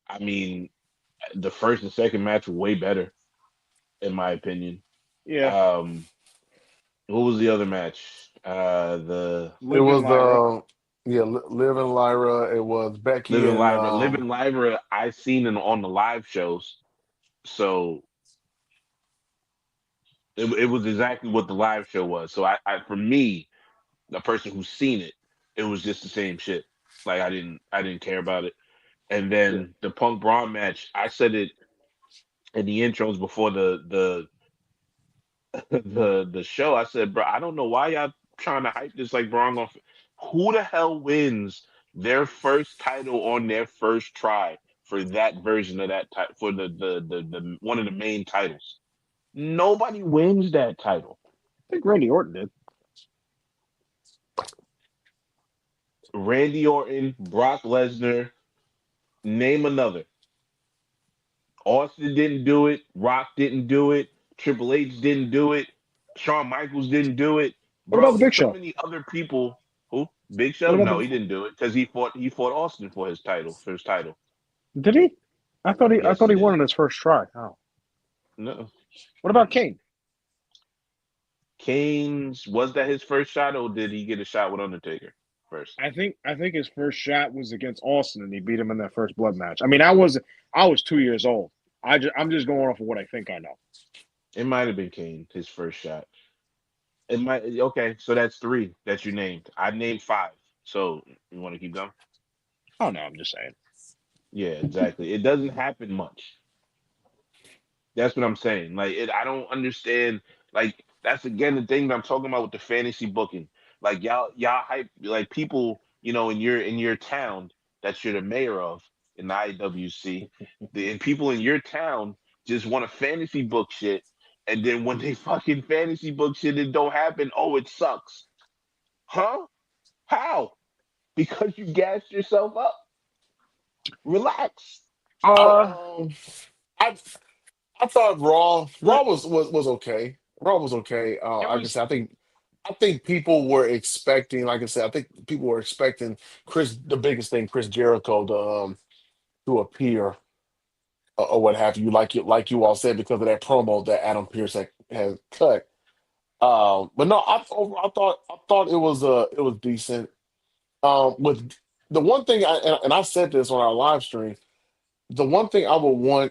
I mean, the first and second match were way better, in my opinion. Yeah. What was the other match? It was Liv and Lyra. It was Becky Liv and and Lyra. Liv and Lyra, I seen them on the live shows, so it was exactly what the live show was. So I for me, the person who's seen it, it was just the same shit. Like I didn't care about it. And then the Punk Braun match, I said it in the intros before the the show. I said, bro, I don't know why y'all trying to hype this like Braun off. Who the hell wins their first title on their first try for that version of that title for the one of the main titles? Nobody wins that title. I think Randy Orton did. Randy Orton, Brock Lesnar, name another. Austin didn't do it. Rock didn't do it. Triple H didn't do it. Shawn Michaels didn't do it. What about the Big Show? So many other people. Who? Big Show? No, he didn't do it because he fought Austin for his title. Did he? I thought he won on his first try. Oh. No. What about Kane? Kane's, was that his first shot, or did he get a shot with Undertaker first? I think his first shot was against Austin, and he beat him in that first blood match. I mean, I was 2 years old. I'm just going off of what I think I know. It might have been Kane, his first shot. It might. Okay, so that's 3 that you named. I named 5. So you want to keep going? Oh no, I'm just saying. Yeah, exactly. It doesn't happen much. That's what I'm saying. Like I don't understand. Like that's again the thing that I'm talking about with the fantasy booking. Like y'all hype like people, in your town that you're the mayor of in the IWC, and people in your town just want to fantasy book shit, and then when they fucking fantasy book shit, it don't happen. Oh, it sucks. Huh? How? Because you gassed yourself up. Relax. I thought Raw was okay. Raw was okay. I think people were expecting, like I said, I think people were expecting the biggest thing, Chris Jericho to appear or what have you, like you all said, because of that promo that Adam Pearce had cut. But no, I thought it was decent. With the one thing and I said this on our live stream, the one thing I really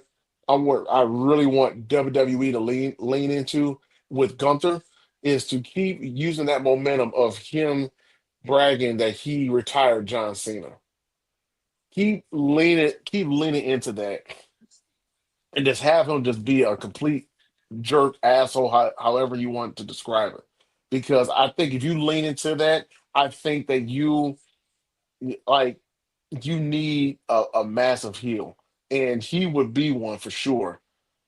want WWE to lean into with Gunther is to keep using that momentum of him bragging that he retired John Cena. Keep leaning into that, and just have him just be a complete jerk asshole, however you want to describe it. Because I think if you lean into that, I think that you need a massive heel, and he would be one for sure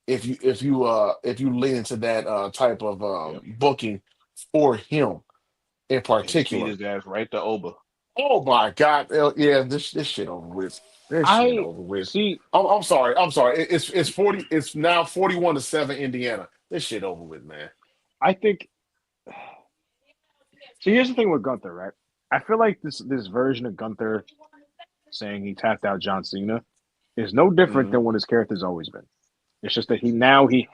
if you lean into that type of booking for him in Feed particular. his ass right to Oba. Oh my God! Yeah, this shit over with. This shit over with. See, I'm sorry. It's 40. It's now 41-7 Indiana. This shit over with, man. I think. So here's the thing with Gunther, right? I feel like this version of Gunther saying he tapped out John Cena is no different than what his character's always been. It's just that he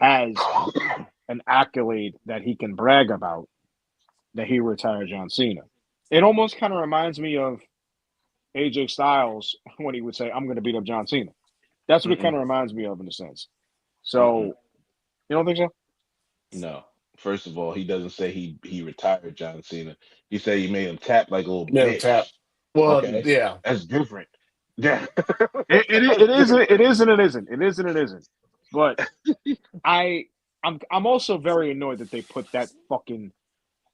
has an accolade that he can brag about, that he retired John Cena. It almost kind of reminds me of AJ Styles when he would say, "I'm going to beat up John Cena." That's what it kind of reminds me of in a sense. So, you don't think so? No. First of all, he doesn't say he retired John Cena. He said he made him tap like a little Let him tap. bitch. Well, Okay, yeah. that's different. Yeah. It is and it isn't. It isn't. It is and it isn't. But I'm also very annoyed that they put that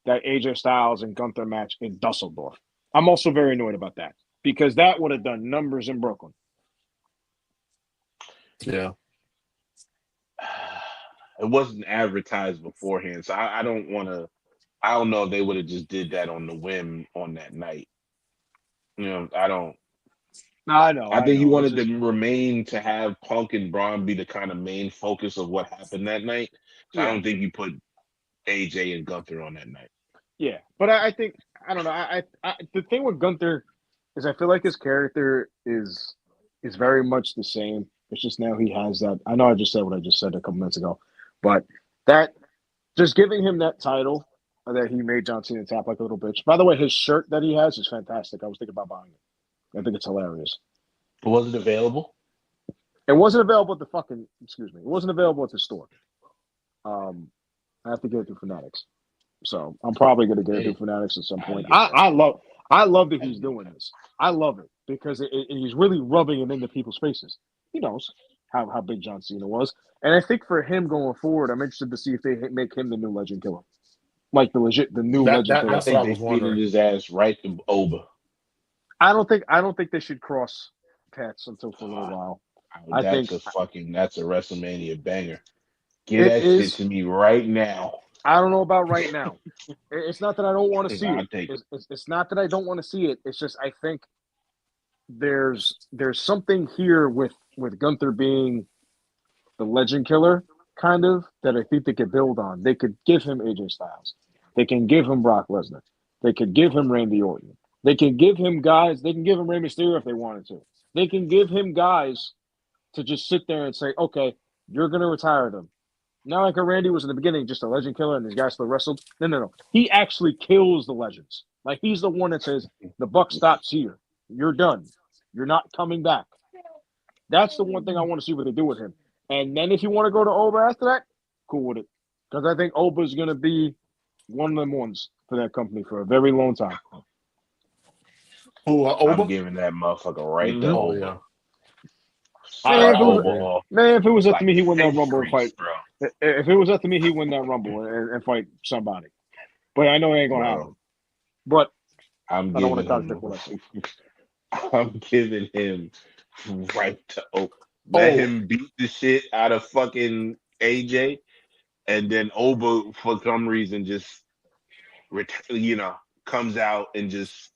AJ Styles and Gunther match in Dusseldorf. I'm also very annoyed about that because that would have done numbers in Brooklyn. Yeah. It wasn't advertised beforehand, so I don't want to. I don't know if they would have just did that on the whim on that night. I don't. I know. I think he It's wanted just to remain to have Punk and Braun be the kind of main focus of what happened that night. So I yeah, don't think you put AJ and Gunther on that night. yeah. But I think I don't know. The thing with Gunther is I feel like his character is very much the same. It's just now he has that. I know I just said what I just said a couple minutes ago, but that just giving him that title that he made John Cena tap like a little bitch. By the way, his shirt that he has is fantastic. I was thinking about buying it. I think it's hilarious. Was it available? It wasn't available at the fucking excuse me. It wasn't available at the store. I have to get it through Fanatics. So I'm probably gonna get it through Fanatics at some point. I love that he's doing this. I love it because he's really rubbing it into people's faces. He knows how big John Cena was, and I think for him going forward, I'm interested to see if they make him the new Legend Killer, like the new Legend I Killer. That's what I think they was feeding wondering. his ass right to Oba. I don't think they should cross paths until for a little God, while. I think that's a WrestleMania banger. Give it that shit is. to me right now. I don't know about right now. It's not that I don't want to see I'll it. take it. It's not that I don't want to see it. It's just I think there's something here with Gunther being the legend killer, kind of, that I think they could build on. They could give him AJ Styles. They can give him Brock Lesnar. They could give him Randy Orton. They can give him guys. They can give him Rey Mysterio if they wanted to. They can give him guys to just sit there and say, okay, you're going to retire them. Not like a Randy was in the beginning, just a legend killer, and these guys still wrestled. No. He actually kills the legends. Like he's the one that says the buck stops here. You're done. You're not coming back. That's the one thing I want to see what they do with him. And then if you want to go to Oba after that, cool with it. Because I think Oba is going to be one of them ones for that company for a very long time. Who, I'm Oba? giving that motherfucker right to Mm-hmm. Oh, Oba. yeah. Start I would Oba agree. off If it was up to like me, he win that Rumble and centuries, fight. If it was up to me, he win that Rumble and fight somebody. But I know it ain't going to bro. happen. But I'm I don't want giving to contradict what I said. I'm giving him right to Oba. Let Oh, him beat the shit out of fucking AJ, and then Oba for some reason just comes out and just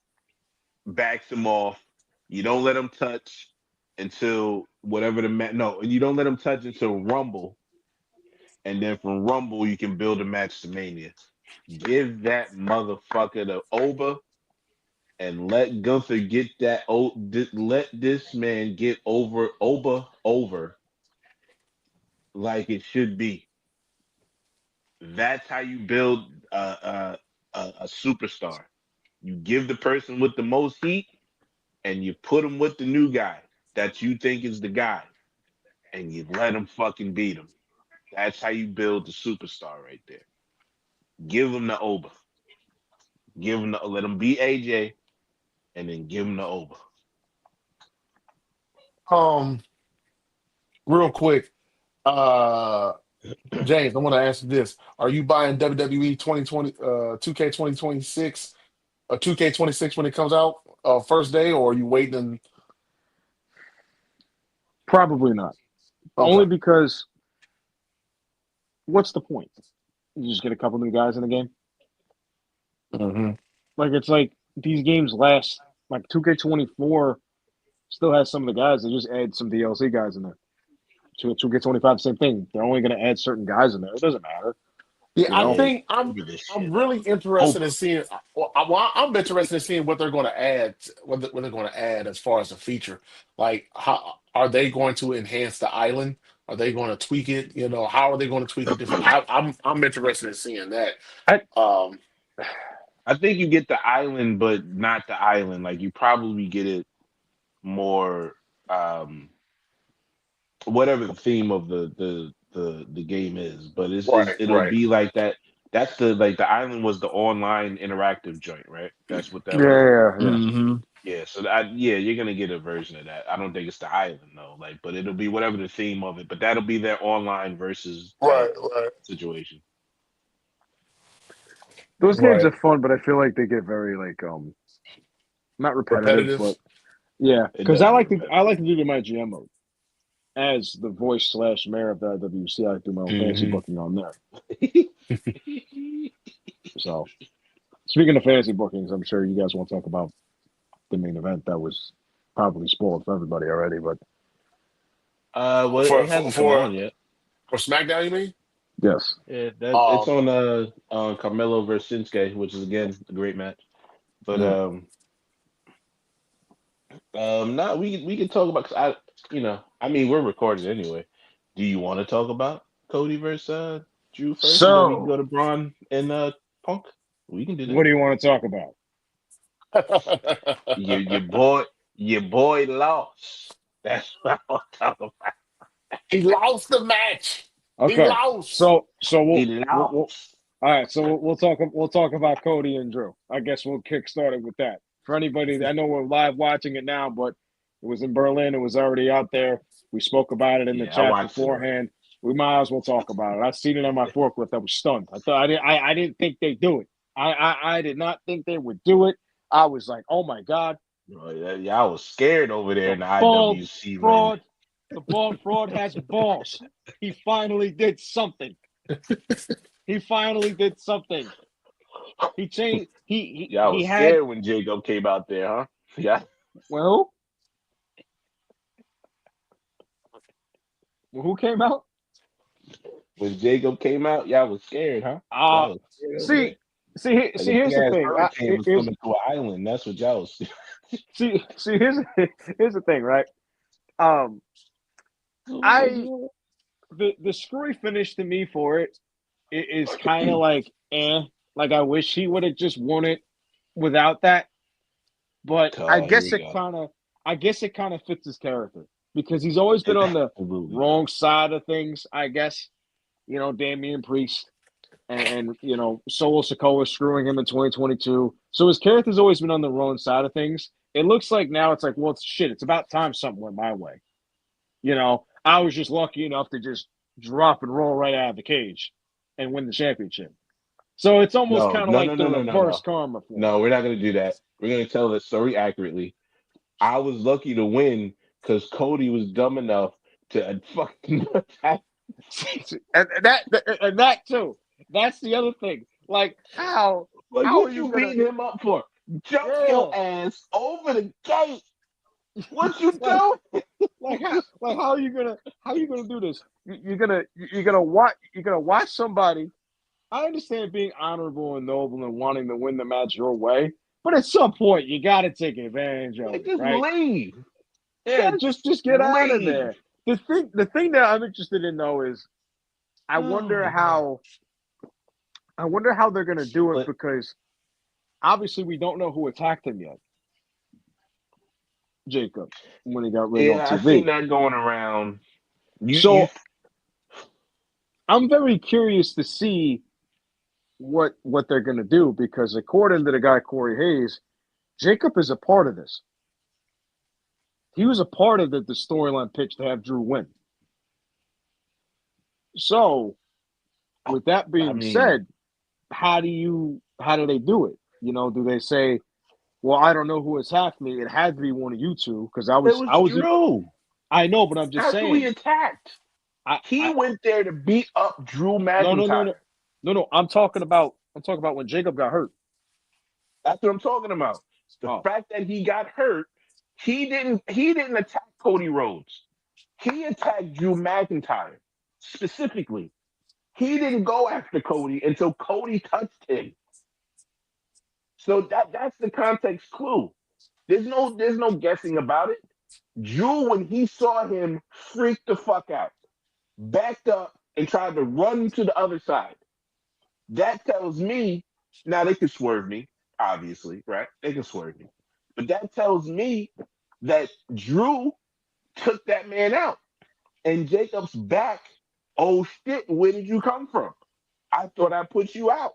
backs him off. You don't let him touch until whatever no, you don't let him touch until Rumble, and then from Rumble you can build a match to Mania. Give that motherfucker to Oba and let Gunther get that. Let this man get Oba over like it should be. That's how you build a superstar. You give the person with the most heat, and you put him with the new guy that you think is the guy, and you let him fucking beat him. That's how you build the superstar right there. Give him the Oba. Let him beat AJ, and then give him the Oba. um, real quick. Uh, James, I want to ask you this. Are you buying WWE 2020, 2K 2026, 2K26 when it comes out first day, or are you waiting? Probably not. Okay. Only because what's the point? You just get a couple new guys in the game. Hmm. Like it's like these games last like 2K24 still has some of the guys. They just add some DLC guys in there. 2K25, same thing. They're only going to add certain guys in there. It doesn't matter, Yeah, you I know. Yeah, think I'm give me this I'm shit. really interested Oba. in seeing. I'm interested in seeing what they're going to add, what they're going to add as far as a feature. Like, how are they going to enhance the island? Are they going to tweak it? How are they going to tweak it different? I'm interested in seeing that. I Um, I think you get the island, but not the island. Like you probably get it more whatever the theme of the game is, but right, it'll right. be like that That's the island was the online interactive joint, right? That's what that was. Yeah. Mm-hmm. Yeah, so yeah, you're gonna get a version of that. I don't think it's the island though, like, but it'll be whatever the theme of it. But that'll be their online versus that Right, right, situation. Those games are right. fun, but I feel like they get very like not repetitive, Repetitive. but yeah. It Because does I get like to repetitive. do the my GM mode as the voice / mayor of the IWC. I do my own fantasy Hmm. booking on there. So speaking of fantasy bookings, I'm sure you guys want to talk about the main event that was probably spoiled for everybody already, but Well, For it for hasn't come for on yet. for SmackDown, you mean? yes. Yeah, that it's Um, on Carmelo versus Shinsuke, which is again a great match. But Mm. no, we can talk about, 'cause I mean, we're recorded anyway. Do you want to talk about Cody versus Drew first, and then we can go So to Braun and Punk? We can do what that. do you want to talk about? Your your boy your boy lost. That's what I'm talking about. he lost the match. He Okay. lost. So He we'll lost. all right, so we'll talk about Cody and Drew. I guess we'll kick start it with that. For anybody, I know we're live watching it now, but it was in Berlin. It was already out there. We spoke about it in the Yeah, I chat watched it already. beforehand. We might as well talk about it. I seen it on my forklift. I was stunned. I thought I didn't think they'd do it. I did not think they would do it. I was like, oh my god, Bro, yeah, I was scared over there the in the bald IWC land. fraud, the bald fraud has balls. He finally did something. He finally did something. He changed. Yeah, I He was had scared when Jacob came out there, huh? Yeah, well, who came out? when Jacob came out, y'all was scared, huh? Y'all Uh was scared over there. see, Like a big here's the ass thing. hurricane was coming to an island. That's what y'all was. See, here's the thing, right? Um, I the screwy finish to me for it is kind of like like I wish he would have just won it without that. But Oh, here we go. I guess it kind of fits his character because he's always been It on the absolutely wrong does. side of things. I guess Damian Priest and Solo Sikoa screwing him in 2022. So his character's always been on the wrong side of things. It looks like now it's like, well, it's shit. It's about time something went my way. I was just lucky enough to just drop and roll right out of the cage and win the championship. So it's almost No, kind of no, no, like the no, no, no, reverse no. karma for him. No, we're not gonna do that. We're gonna tell the story accurately. I was lucky to win because Cody was dumb enough to fucking attack. and that too. That's the other thing. Like Like, how are what you you gonna beating him up for? Jump your yeah ass over the gate. What you like doing? how are you gonna do this? You're gonna watch somebody. I understand being honorable and noble and wanting to win the match your way, but at some point you got to take advantage of Like, it, just right? leave. Yeah, Just just get out of leave. there. The thing that I'm interested in though is I Oh wonder my god. how I wonder how they're gonna do it But because obviously we don't know who attacked him yet, Jacob, when he got ring on yeah, I seen TV. that going around. You So I'm very curious to see what they're gonna do because according to the guy Corey Hayes, Jacob is a part of this. He was a part of the storyline pitch to have Drew win. So, with that I being mean, said, how do they do it? Do they say, "Well, I don't know who attacked me. It had to be one of you two because it was Drew. I know, but I'm just That's who he saying. attacked. He I went there to beat up Drew no. McIntyre. No. I'm talking about when Jacob got hurt. That's what I'm talking about. The Oh, fact that he got hurt, he didn't attack Cody Rhodes. He attacked Drew McIntyre specifically. He didn't go after Cody until Cody touched him. So that's the context clue. There's no guessing about it. Drew, when he saw him, freaked the fuck out, backed up, and tried to run to the other side. That tells me, now they can swerve me, obviously, right? They can swerve me. But that tells me that Drew took that man out. And Jacob's back. Oh shit, where did you come from? I thought I put you out.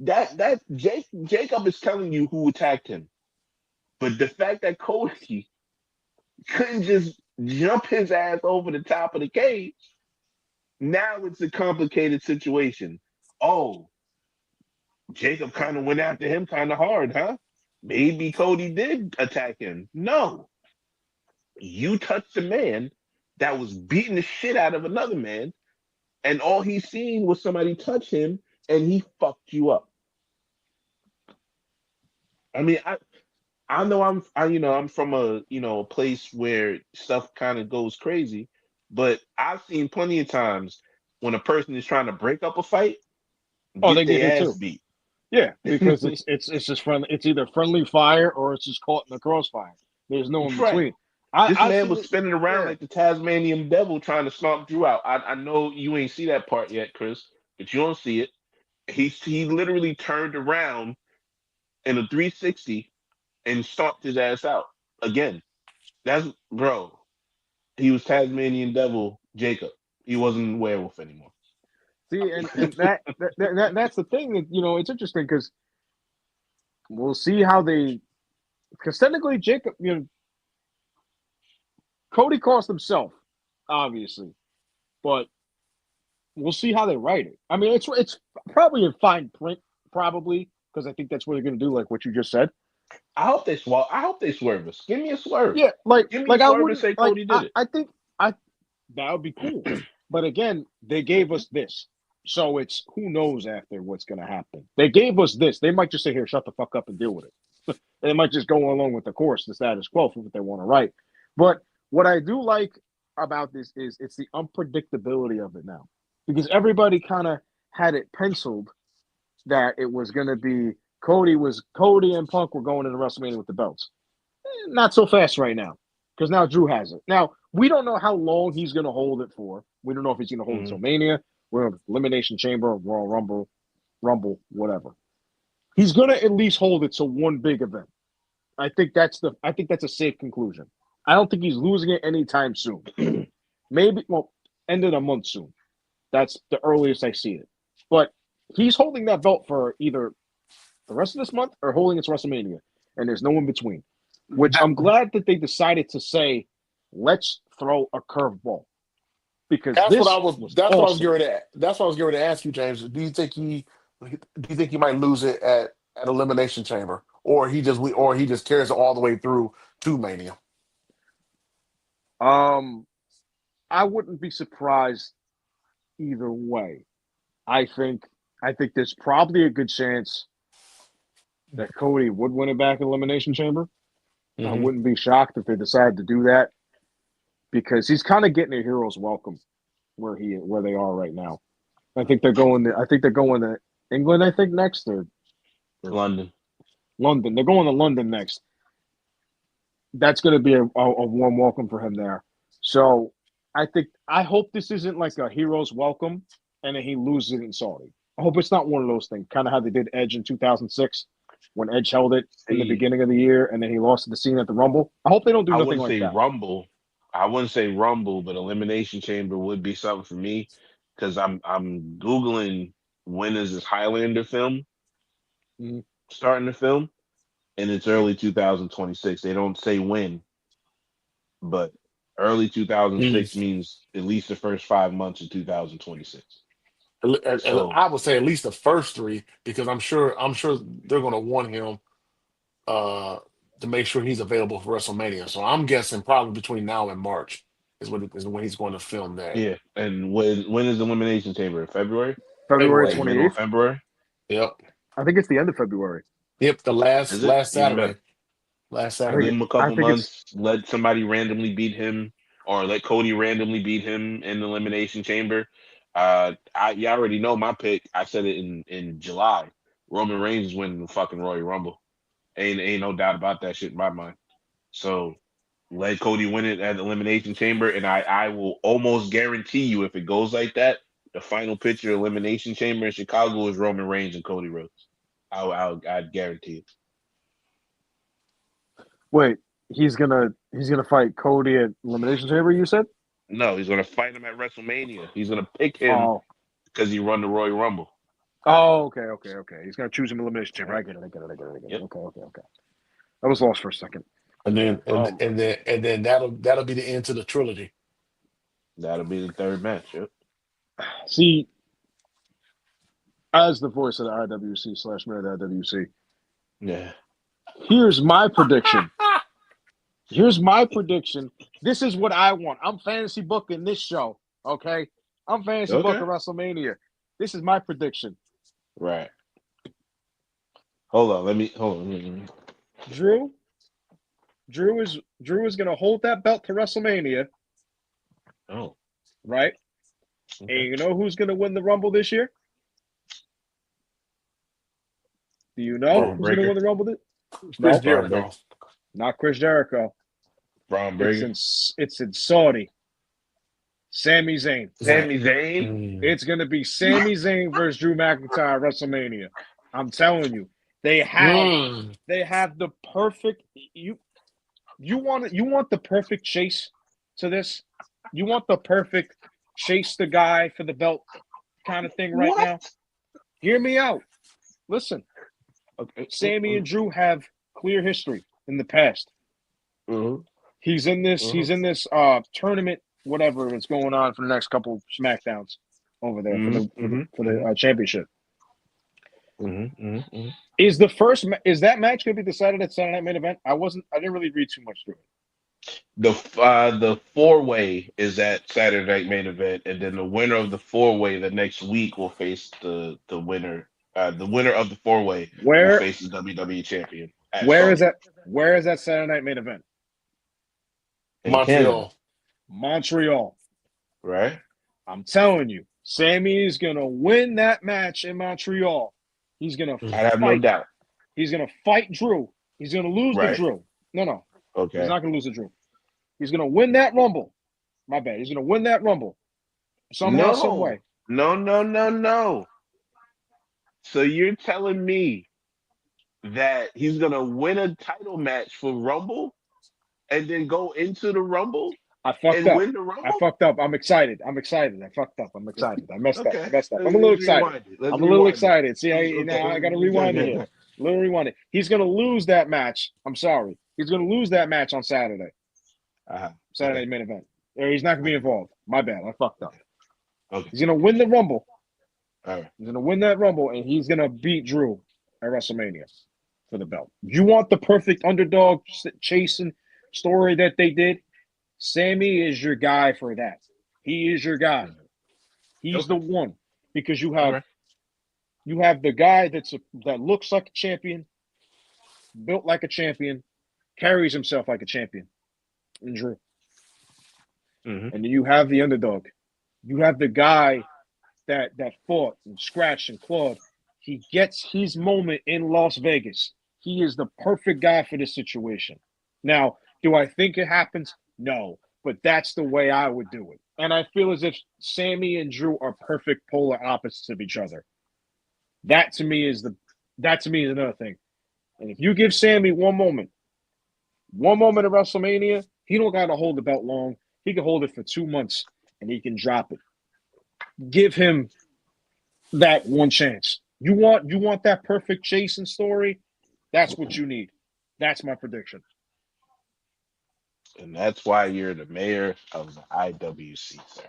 Jacob is telling you who attacked him. But the fact that Cody couldn't just jump his ass over the top of the cage, now it's a complicated situation. Oh, Jacob kind of went after him kind of hard, huh? Maybe Cody did attack him. No, you touched a man that was beating the shit out of another man, and all he seen was somebody touch him, and he fucked you up. I mean, I know I'm from a place where stuff kind of goes crazy, but I've seen plenty of times when a person is trying to break up a fight, Oh, they get get hit their ass too. beat. Yeah, because it's just friendly. It's either friendly fire or it's just caught in the crossfire. There's no in Right. between. This I've man seen was it. spinning around Yeah. like the Tasmanian devil trying to stomp Drew out. I know you ain't see that part yet, Chris, but you don't see it. He literally turned around in a 360 and stomped his ass out again. That's bro. He was Tasmanian devil Jacob. He wasn't werewolf anymore. See, and that's the thing that it's interesting because we'll see how they. Because technically, Jacob, Cody cost himself, obviously, but we'll see how they write it. I mean, it's probably in fine print, probably because I think that's what they're going to do, like what you just said. I hope they swerve us. Give me a swerve. Yeah, Give me a I swerve and wouldn't say Cody did it. I think that would be cool, but again, they gave us this, so it's who knows after what's going to happen. They gave us this. They might just say, "Here, shut the fuck up and deal with it." They might just go along with the course, the status quo for what they want to write. But what I do like about this is it's the unpredictability of it now, because everybody kind of had it penciled that it was going to be Cody and Punk were going into WrestleMania with the belts. Not so fast right now, because now Drew has it. Now we don't know how long he's going to hold it for. We don't know if he's going to hold it till Mania, or Elimination Chamber, Royal Rumble, whatever. He's going to at least hold it to one big event. I think that's a safe conclusion. I don't think he's losing it anytime soon. Maybe end of the month soon. That's the earliest I see it. But he's holding that belt for either the rest of this month or holding it to WrestleMania, and there's no in between. Which I'm glad that they decided to say, let's throw a curveball, because That's this what I was. was That's what I was awesome. going to. That's what I was going to ask you, James. Do you think he might lose it at Elimination Chamber, or he just carries it all the way through to Mania? I wouldn't be surprised either way. I think there's probably a good chance that Cody would win it back in Elimination Chamber. I wouldn't be shocked if they decide to do that, because he's kind of getting a hero's welcome where they are right now. I think they're going to England, I think, next, or London. London. They're going to London next. That's going to be a warm welcome for him there. So I hope this isn't like a hero's welcome and then he loses it in Saudi. I hope it's not one of those things, kind of how they did Edge in 2006 when Edge held it in the beginning of the year and then he lost to the scene at the Rumble. I hope they don't do nothing like that. I wouldn't say Rumble, but Elimination Chamber would be something for me, because I'm Googling when is this Highlander film starting to film, and it's early 2026. They don't say when, but early 2006 means at least the first 5 months of 2026. So I would say at least the first three, because I'm sure they're going to want him to make sure he's available for WrestleMania. So I'm guessing probably between now and March is when he's going to film that. yeah, and when is the Elimination Chamber? February? February Like February. middle of 28th. February? Yep. I think it's the end of February. Yep. The Is last it last even Saturday. better? Last I Give think Saturday. him a I couple think it's months. Let somebody randomly beat him, or let Cody randomly beat him in the Elimination Chamber. You already know my pick. I said it in July. Roman Reigns is winning the fucking Royal Rumble. Ain't no doubt about that shit in my mind. So let Cody win it at the Elimination Chamber, and I will almost guarantee you, if it goes like that, the final picture Elimination Chamber in Chicago is Roman Reigns and Cody Rhodes. I'd guarantee it. Wait, he's gonna fight Cody at Elimination Chamber, you said? No, he's gonna fight him at WrestleMania. He's gonna pick him Oh, because he run the Royal Rumble. Oh, okay. He's gonna choose him elimination chamber. I get it. Yep. Okay. I was lost for a second. And then that'll be the end to the trilogy. That'll be the third match. Yep. See, as the voice of the IWC/Mayor of the IWC, Yeah. here's my prediction. This is what I want. I'm fantasy booking this show. Okay, I'm fantasy booking WrestleMania. This is my prediction. Right. Hold on. Let me. Drew is gonna hold that belt to WrestleMania. Oh. Right. Okay. And you know who's gonna win the Rumble this year? Do you know who's gonna win the Rumble? Chris Jericho. Not Chris Jericho. Braun Breaker. It's in Saudi. Sami Zayn. Sami Zayn. It's gonna be Sami Zayn versus Drew McIntyre at WrestleMania. I'm telling you, they have the perfect. You want the perfect chase to this. You want the perfect chase the guy for the belt kind of thing right now. Hear me out. Listen, Sami and Drew have clear history in the past. Mm-hmm. He's in this tournament, whatever is going on for the next couple SmackDowns over there for the championship. Is that match going to be decided at Saturday Night Main Event? I didn't really read too much through it. The 4-way is that Saturday Night Main Event, and then the winner of the 4-way the next week will face the winner. The winner of the 4-way will face the WWE champion. Where is that Saturday Night Main Event? In Montreal. Montreal. Right. I'm telling you, Sami is gonna win that match in Montreal. He's gonna. I have no doubt. He's gonna fight Drew. He's gonna lose to Drew. No. Okay. He's not gonna lose to Drew. He's gonna win that Rumble. My bad. He's gonna win that Rumble. Somehow, some way. No. So you're telling me that he's gonna win a title match for Rumble and then go into the Rumble? I fucked up. Win the Rumble? I fucked up. I'm excited. I fucked up. I'm excited. I messed up. I'm a little excited. See, now I got to rewind it here. Little rewind it. He's going to lose that match. I'm sorry. He's going to lose that match on Saturday. Saturday main event. Or he's not going to be involved. My bad. I fucked up. Okay. He's going to win the Rumble. All right. He's going to win that Rumble, and he's going to beat Drew at WrestleMania for the belt. You want the perfect underdog chasing story that they did? Sami is your guy for that. He is your guy. He's the one, because you have the guy that looks like a champion, built like a champion, carries himself like a champion, in Drew. And then you have the underdog. You have the guy that fought and scratched and clawed. He gets his moment in Las Vegas. He is the perfect guy for this situation. Now, do I think it happens? No, but that's the way I would do it. And I feel as if Sami and Drew are perfect polar opposites of each other. That to me is another thing. And if you give Sami one moment at WrestleMania, he don't got to hold the belt long. He can hold it for 2 months and he can drop it. Give him that one chance. You want that perfect chasing story? That's what you need. That's my prediction. And that's why you're the mayor of the IWC, sir.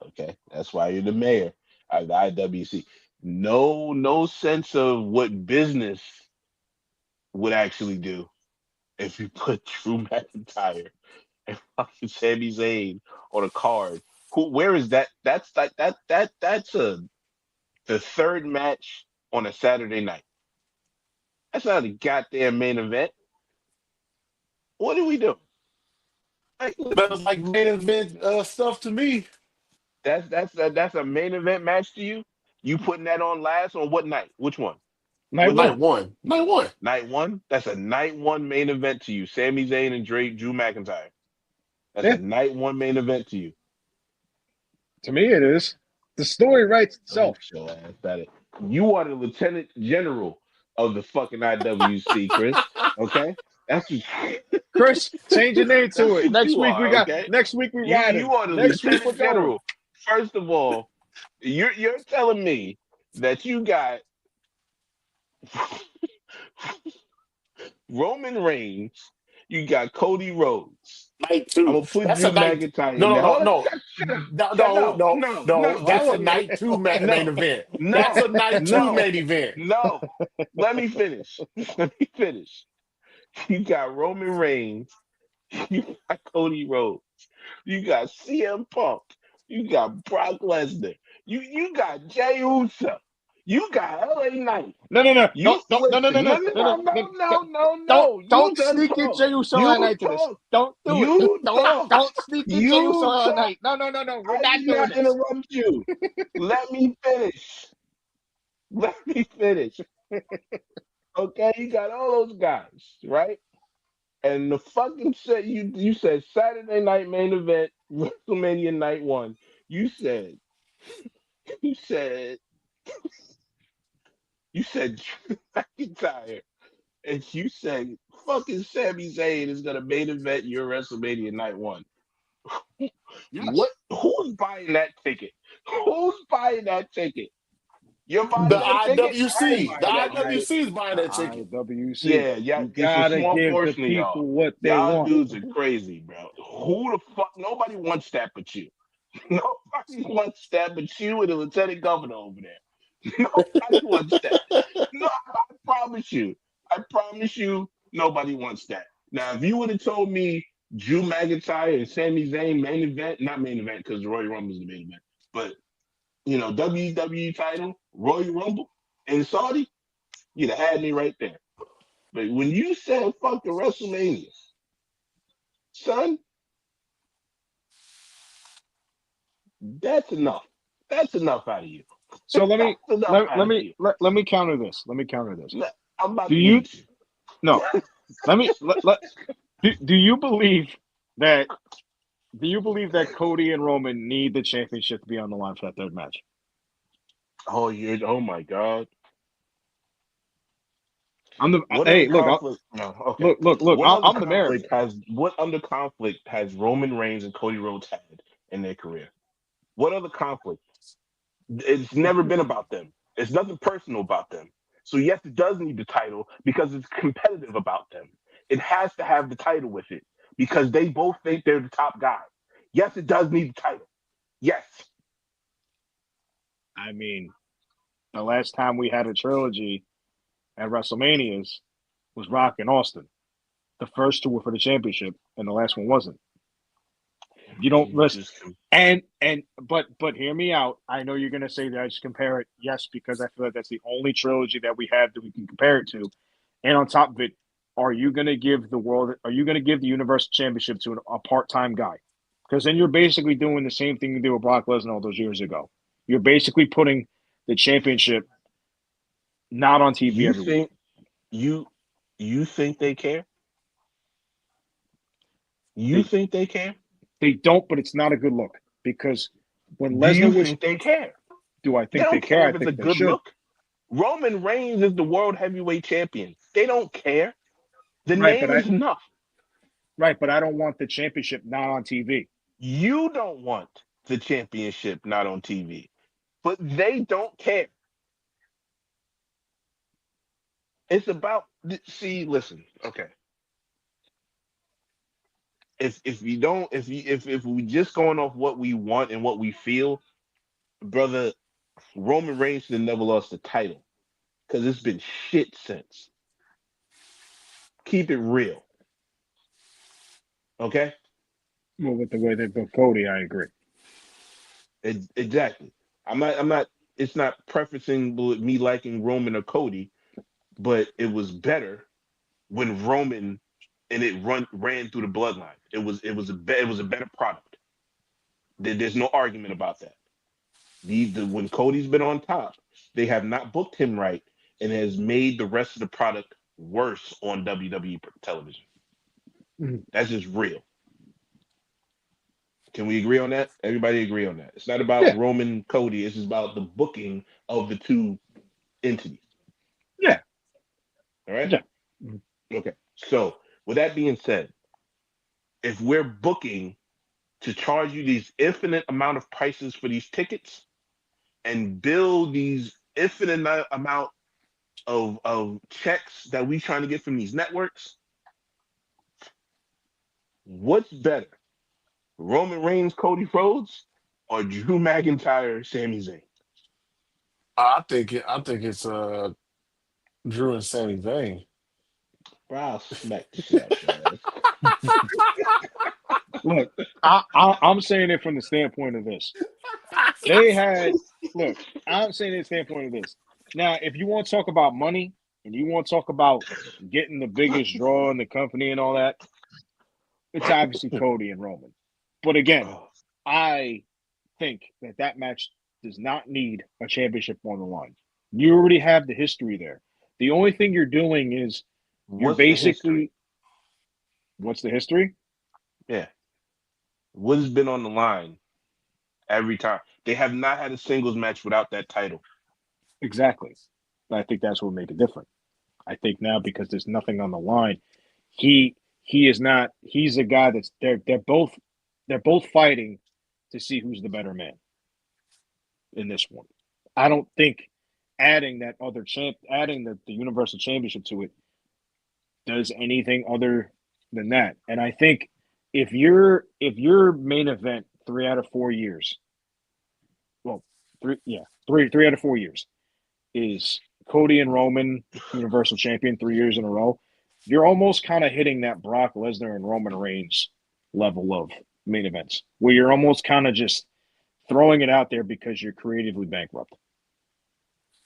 Okay? That's why you're the mayor of the IWC. No sense of what business would actually do if you put Drew McIntyre and fucking Sami Zayn on a card. Where is that? That's the third match on a Saturday night. That's not a goddamn main event. What are we doing? That's like main event stuff to me. That's a main event match to you? You putting that on last on what night? Which one? Night one. Night one? That's a night one main event to you. Sami Zayn and Drew McIntyre. That's a night one main event to you. To me, it is. The story writes itself. You are the lieutenant general of the fucking IWC, Chris. Okay? That's Chris, change your name to it. Next week we ride it. You are the lieutenant general. First of all, You're telling me that you got Roman Reigns, you got Cody Rhodes. Night I'm two. gonna put That's a Drew night. McIntyre in No, there. no, Hold no, on, no, shut up, no, shut no, no, no, no, no. no. That's Hold a on, man. night two main No, event. That's no, a night two no, main event. no. Let me finish. Let me finish. You got Roman Reigns, you got Cody Rhodes, you got CM Punk, you got Brock Lesnar, you got Jey Uso, you got LA Knight. No, no, no, You no, no, no, no, no, listen, no, no, no, no, no, no, no, no, no. no, no, Don't no. You don't done sneak in talk. Jey Uso all You night to this. talk. Don't do it. You talk. Don't sneak in Jey Uso You all talk. night. No, no, no, no. We're I not did doing not this. interrupt you. Let me finish. Let me finish. Okay, you got all those guys, right? And the fucking said you said Saturday night main event, WrestleMania night one. You said you said you said Drew McIntyre, and you said fucking Sami Zayn is gonna main event your WrestleMania night one. What? Yes. Who's buying that ticket? Who's buying that ticket? You're The buying that ticket. I ain't IWC. The buying that ticket. IWC is buying The that ticket. IWC. Yeah, yeah. You It's a gotta small give the portion of y'all. people what they Y'all want. dudes are crazy, bro. Who the fuck? Nobody wants that but you. Nobody wants that but you and the lieutenant governor over there. Nobody wants that. No, I promise you. I promise you, nobody wants that. Now, if you would have told me Drew McIntyre and Sami Zayn main event, not main event because Royal Rumble is the main event, but WWE title, Royal Rumble in Saudi, you'd have had me right there. But when you said fuck the WrestleMania, son, that's enough. That's enough out of you. So let me That's enough let, out let of me you. let me counter this. Let me counter this. No, I'm about Do to you mute you. no? Let me do you believe that Cody and Roman need the championship to be on the line for that third match? Oh my God. I'm the What other hey look conflict? No, okay. look. I'm the mayor. What other conflict has Roman Reigns and Cody Rhodes had in their career? What other conflict? It's never been about them. It's nothing personal about them. So yes, it does need the title because it's competitive about them. It has to have the title with it because they both think they're the top guy. Yes, it does need the title. Yes. I mean, the last time we had a trilogy at WrestleManias was Rock and Austin. The first two were for the championship, and the last one wasn't. You don't You listen. just But hear me out. I know you're gonna say that I just compare it. Yes, because I feel like that's the only trilogy that we have that we can compare it to. And on top of it, are you gonna give the world? Are you gonna give the Universal Championship to a part-time guy? Because then you're basically doing the same thing you did with Brock Lesnar all those years ago. You're basically putting the championship not on TV you every week. think you you think they care? You They think they care? they don't, but it's not a good look because when Do you Lesnar was, think they care? do I They think they don't care? care I if it's a think they good should. look. Roman Reigns is the world heavyweight champion. They don't care. The Right, name but I is enough. right, but I don't want the championship not on TV. You don't want the championship not on TV, but they don't care. It's about see, listen, okay. If you don't if we just going off what we want and what we feel, brother, Roman Reigns should have never lost the title because it's been shit since. Keep it real, okay? Well, with the way they built Cody, I agree. Exactly. I'm not. It's not preferencing me liking Roman or Cody, but it was better when Roman and it ran through the bloodline. It was a better product. There's no argument about that. When Cody's been on top, they have not booked him right and has made the rest of the product worse on WWE television. Mhm. That's just real. Can we agree on that? Everybody agree on that. It's not about Yeah, Roman Cody. It's just about the booking of the two entities. yeah, All right. yeah. Mhm. Okay. So with that being said, if we're booking to charge you these infinite amount of prices for these tickets, and build these infinite amount of checks that we trying to get from these networks, what's better, Roman Reigns, Cody Rhodes, or Drew McIntyre, Sami Zayn? I think it's Drew and Sami Zayn. Bro, I'll smack the shit out your ass. Look, I'm saying it from the standpoint of this. They had look. I'm saying it from the standpoint of this. Now, if you want to talk about money and you want to talk about getting the biggest draw in the company and all that, it's obviously Cody and Roman. But again, I think that match does not need a championship on the line. You already have the history there. The only thing you're doing is you're What's the history? basically what's the history? Yeah. What has been on the line every time? They have not had a singles match without that title. Exactly. I think that's what made it different. I think now because there's nothing on the line, he is not. He's a guy that's they're both fighting to see who's the better man in this one. I don't think adding the Universal Championship to it does anything other than that. And I think if your main event 3 out of 4 years, well, three out of 4 years is Cody and Roman Universal Champion 3 years in a row, you're almost kind of hitting that Brock Lesnar and Roman Reigns level of main events, where you're almost kind of just throwing it out there because you're creatively bankrupt.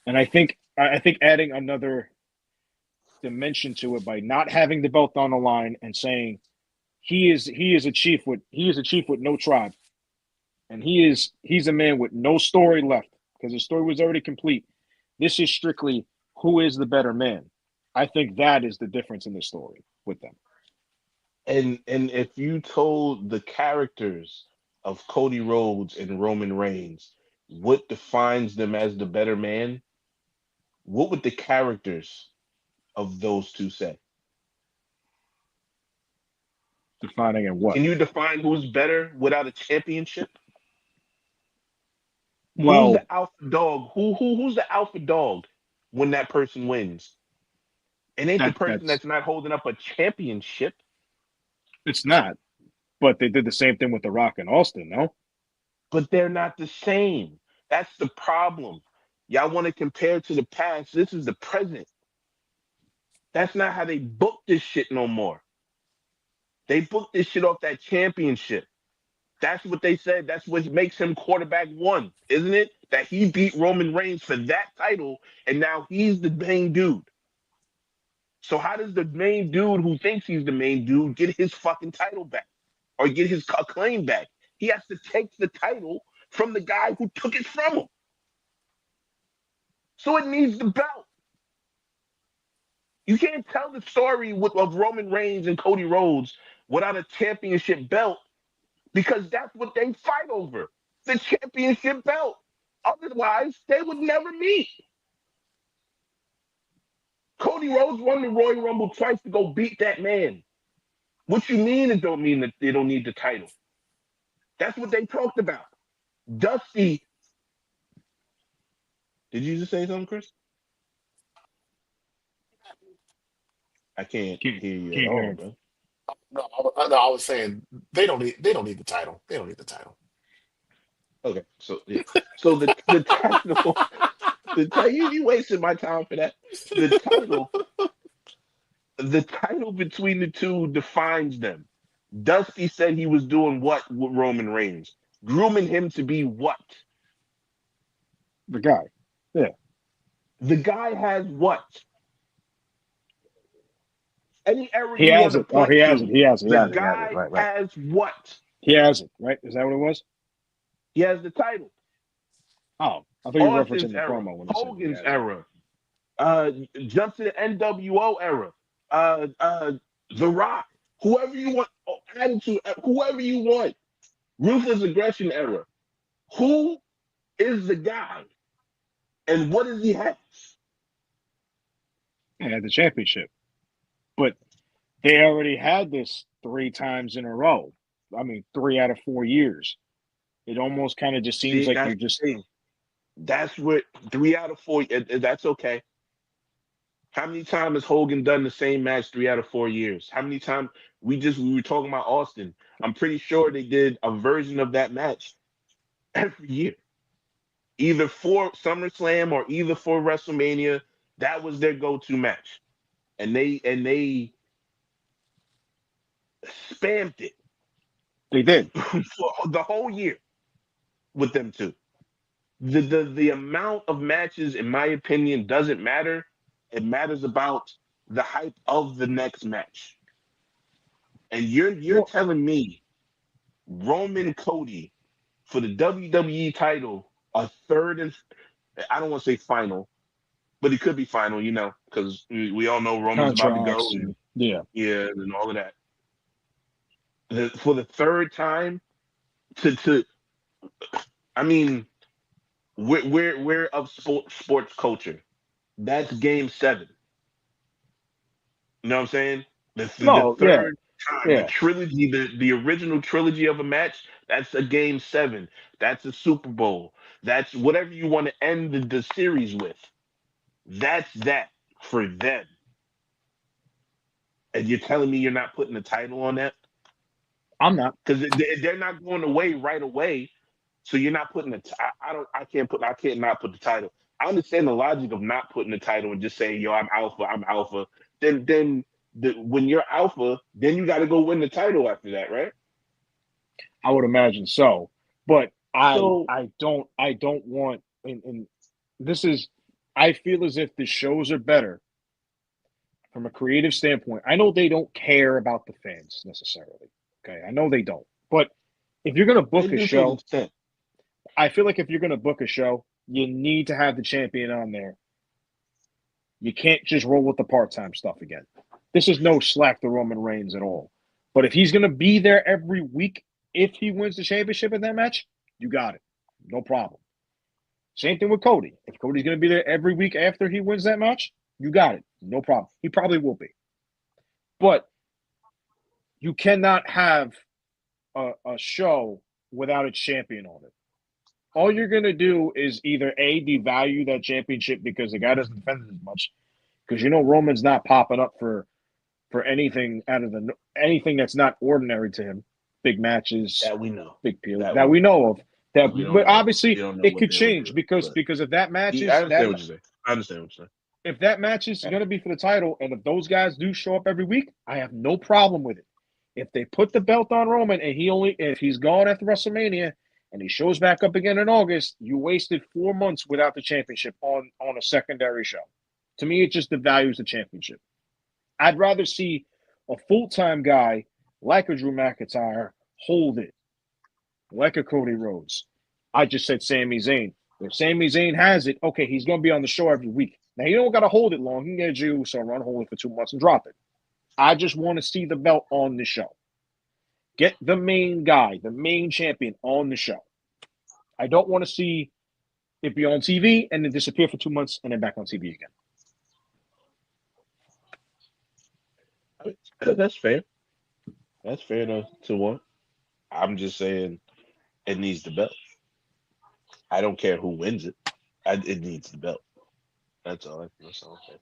And I think adding another dimension to it by not having the belt on the line and saying he is a chief with no tribe, and he's a man with no story left because the story was already complete. This is strictly who is the better man. I think that is the difference in the story with them. And if you told the characters of Cody Rhodes and Roman Reigns what defines them as the better man, what would the characters of those two say? Defining and what? Can you define who's better without a championship? Who's Well, the alpha dog? Who's the alpha dog when that person wins? It ain't the person that's that's not holding up a championship, it's not. But they did the same thing with The Rock and Austin, no? but they're not the same. That's the problem. Y'all want to compare to the past. This is the present. That's not how they book this shit no more. They booked this shit off that championship. That's what they said. That's what makes him quarterback one, isn't it? That he beat Roman Reigns for that title, and now he's the main dude. So how does the main dude who thinks he's the main dude get his fucking title back or get his claim back? He has to take the title from the guy who took it from him. So it needs the belt. You can't tell the story of Roman Reigns and Cody Rhodes without a championship belt because that's what they fight over, the championship belt. Otherwise, they would never meet. Cody Rhodes won the Royal Rumble twice to go beat that man. What you mean it don't mean that they don't need the title? That's what they talked about. Dusty. Did you just say something, Chris? I can't hear you at all, bro. No, I was saying they don't need the title. They don't need the title. Okay, so yeah. So the title, you wasted my time for that. The title, the title between the two defines them. Dusty said he was doing what with Roman Reigns, grooming him to be what? The guy. Yeah. The guy has what? Any era He you want has to it. Oh, point to, he has it. the He has it. guy Right. has what? He has it, right? Is that what it was? He has the title. Oh, I thought you were Austin's referencing the era, promo when you said he Hogan's has it. era, jump to the NWO era, The Rock, whoever you want, Attitude, whoever you want, Ruthless Aggression era. Who is the guy, and what does he have? He had the championship. But they already had this 3 times in a row. I mean, 3 out of 4 years. It almost kind of just seems See, like that's you're the just thing. That's what 3 out of 4. That's okay. How many times has Hogan done the same match 3 out of 4 years? How many times we were talking about Austin? I'm pretty sure they did a version of that match every year, either for SummerSlam or either for WrestleMania. That was their go-to match, and they spammed it They did. for the whole year with them two. The amount of matches, in my opinion, doesn't matter. It matters about the hype of the next match. And you're Well, telling me Roman Cody for the WWE title, a third and I don't want to say final, but it could be final, because we all know Roman's about to go contracts and and yeah. yeah, and all of that. For the third time to I mean, we're of sports culture. That's game 7. You know what I'm saying? The No, yeah, third time, the yeah. trilogy, the original trilogy of a match, that's a game 7. That's a Super Bowl. That's whatever you want to end the series with. That's that for them. And you're telling me you're not putting a title on that? I'm not. Because they're not going away right away. So you're not putting I can't not put the title. I understand the logic of not putting the title and just saying, yo, I'm alpha, I'm alpha. When you're alpha, then you got to go win the title after that, right? I would imagine so, but I So I don't want and this is I feel as if the shows are better from a creative standpoint. I know they don't care about the fans necessarily. Okay, I know they don't, but if you're gonna they book a do to an show, extent. I feel like if you're gonna book a show, you need to have the champion on there. You can't just roll with the part-time stuff again. This is no slack to Roman Reigns at all. But if he's gonna be there every week, if he wins the championship in that match, you got it. No problem. Same thing with Cody. If Cody's going to be there every week after he wins that match, you got it. No problem. He probably will be. But you cannot have a show without a champion on it. All you're going to do is either A, devalue that championship because the guy doesn't defend it as much. Because Roman's not popping up for anything anything that's not ordinary to him. Big matches, That we know. big deal That we know of. That, we don't but know. We obviously don't know it what could they would change do. because if that match is I understand what you're saying. I understand what you're saying. if that match is going to be for the title, and if those guys do show up every week, I have no problem with it. If they put the belt on Roman and if he's gone after WrestleMania and he shows back up again in August, you wasted 4 months without the championship on a secondary show. To me, it just devalues the championship. I'd rather see a full-time guy like a Drew McIntyre hold it, like a Cody Rhodes. I just said Sami Zayn. If Sami Zayn has it, okay, he's going to be on the show every week. Now, you don't got to hold it long. He can get a Jew, so run, hold it for 2 months and drop it. I just want to see the belt on the show. Get the main guy, the main champion on the show. I don't want to see it be on TV and then disappear for 2 months and then back on TV again. That's fair. That's fair to want. I'm just saying it needs the belt. I don't care who wins it. It needs the belt. That's all. That's all I'm saying.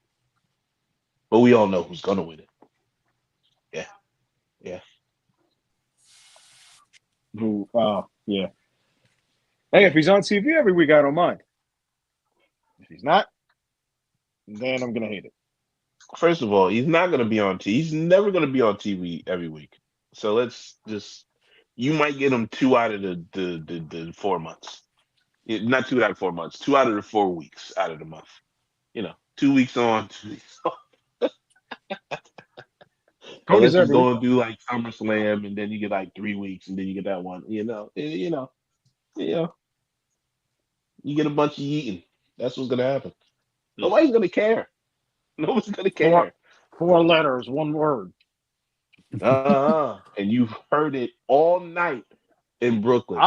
But we all know who's gonna win it. Yeah. Yeah. Who? Yeah. Hey, if he's on TV every week, I don't mind. If he's not, then I'm gonna hate it. First of all, he's not gonna be on TV. He's never gonna be on TV every week. So let's just. You might get him 2 out of the 4 months. Not 2 out of 4 months. 2 out of the 4 weeks out of the month. 2 weeks on, 2 weeks off. Unless he's going through like SummerSlam, and then you get like 3 weeks, and then you get that one. You get a bunch of eating. That's what's gonna happen. Nobody's gonna care. Nobody's gonna care. 4 letters, 1 word. And you've heard it all night in Brooklyn.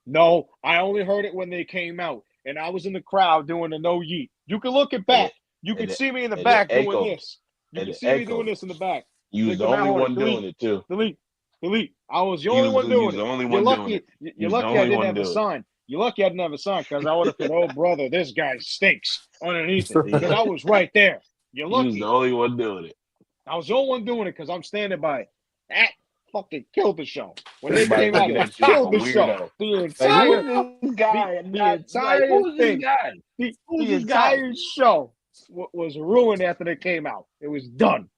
No, I only heard it when they came out, and I was in the crowd doing the no yeet. You can look it back. You can see me in the back doing this. You can see me doing this in the back. You was the only one doing it too. Delete. I was the only one doing it. You're lucky I didn't have a sign. You're lucky I didn't have a sign because I would have put, "Oh brother, this guy stinks" underneath it because Yeah. I was right there. You're He was the lucky. only one doing it. I was the only one doing it because I'm standing by it. That fucking killed the show. When Nick Everybody came out, looking it at you like a killed the show. weirdo. The Like, entire who is this guy? the Like, entire who is this thing, guy? Who is the this guy? entire show was ruined after they came out. It was done.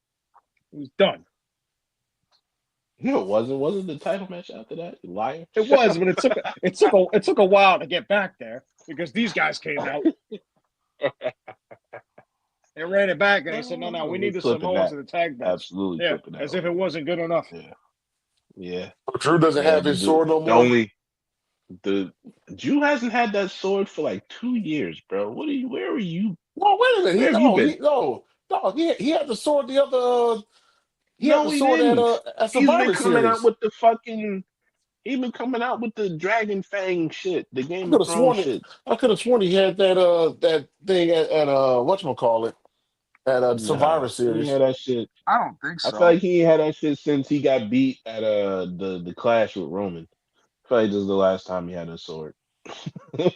It was done. No, it wasn't. Wasn't the title match after that? You liar. It was, but it took a while to get back there because these guys came out. They ran it back and they said, "No, we need the Clipping Samoans that. and the tag belts." Absolutely Yeah, clipping that. as if it wasn't good enough. Yeah. Yeah. Drew doesn't have his sword no more. Drew hasn't had that sword for like 2 years, bro. Where are you? No, wait a minute. Where have you been? He had the sword the other. He had No, the he sword didn't. at He's been Survivor coming out Series. with the fucking. He's been coming out with the Dragon Fang shit, the I Game could of have Thrones sworn it. shit. I could have sworn he had that thing at whatchamacallit at Survivor Nah, he Series. had that shit. I don't think I feel like he had that shit since he got beat at the clash with Roman. I feel like this is the last time he had a sword. I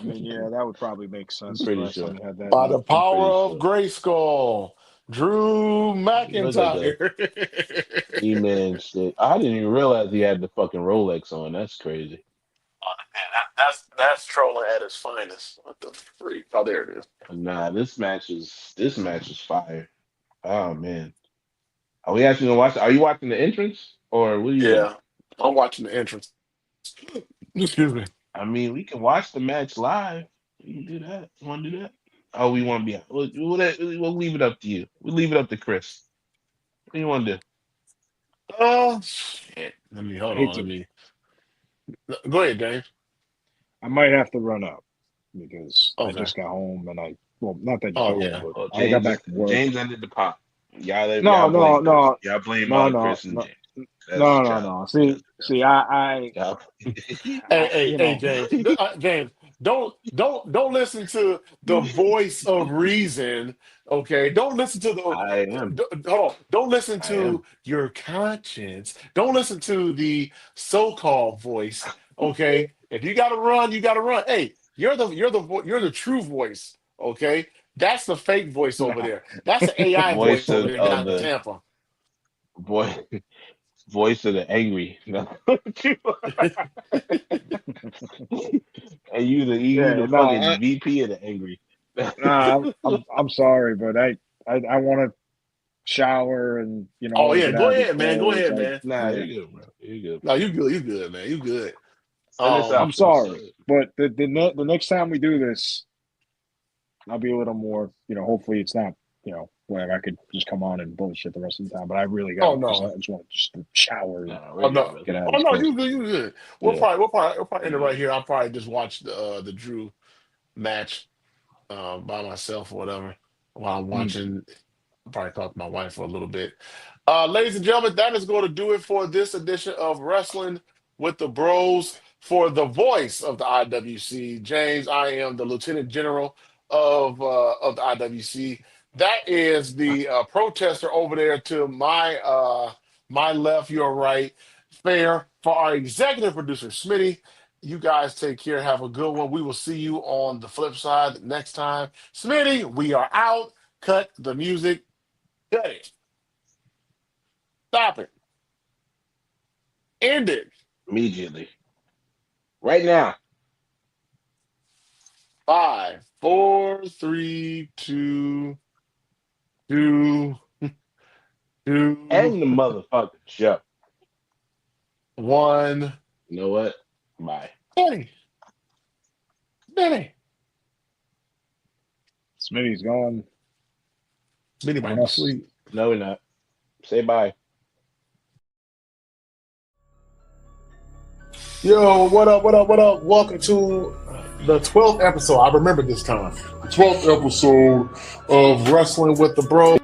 mean, yeah, that would probably make I'm sense. The pretty last sure. time he had that. By the I'm power pretty of sure. Grayskull, Drew Look at that McIntyre. E-Man shit. I didn't even realize he had the fucking Rolex on. That's crazy. That's trolling at its finest. What the freak? Oh, there it is. Nah, this match is fire. Oh man. Are we actually gonna watch? Are you watching the entrance or what are you doing? Yeah, I'm watching the entrance. Excuse me. I mean, we can watch the match live. We can do that. You want to do that? Oh, we want to be. We'll leave it up to you. We'll leave it up to Chris. What do you want to do? Oh shit! Let me hold I hate on. to- Let me go ahead, Dave. I might have to run up because I Okay. just got home and not that. Oh, yeah. Oh, I got back from work. James ended the pop. Y'all blame No. Chris and James. That's No. childish. See, I Y'all- Hey, James. Don't listen to the voice of reason. Okay, don't listen to I am. hold on. Don't listen I to am. your conscience. Don't listen to the so-called voice. Okay, if you got to run, you got to run. Hey, you're the true voice. Okay, that's the fake voice over there. That's the AI Voice voice over there down in the Tampa. voice of the angry. And you the fucking VP of the angry. I'm sorry, but I want to shower and Oh yeah, get go out of these ahead, man. Go clothes. ahead, man. Nah, Yeah. you're good, bro. You're good. No, you good. You good, man. You good. Send this out. I'm sorry, but the next time we do this, I'll be a little more. Hopefully it's not. Whatever. I could just come on and bullshit the rest of the time, but I really got. Oh, no. I just want to just shower. And Nah, we're good, get out. Oh of no, these you good. You good. We'll probably end it right here. I'll probably just watch the Drew match by myself or whatever while I'm watching. I'll probably talk to my wife for a little bit. Ladies and gentlemen, that is going to do it for this edition of Wrestling with the Bros. For the voice of the IWC, James, I am the Lieutenant General of the IWC. That is the protester over there to my left, your right. Fair. For our executive producer, Smitty, you guys take care. Have a good one. We will see you on the flip side next time. Smitty, we are out. Cut the music. Cut it. Stop it. End it. immediately. Right now. 5, 4, 3, 2, 2, 2, And the motherfucking show. 1. You know what? Bye. Benny. Smitty's gone. Benny might be asleep. No, we're not. Say bye. Yo, what up? Welcome to the 12th episode. I remember this time. The 12th episode of Wrestling with the Bros.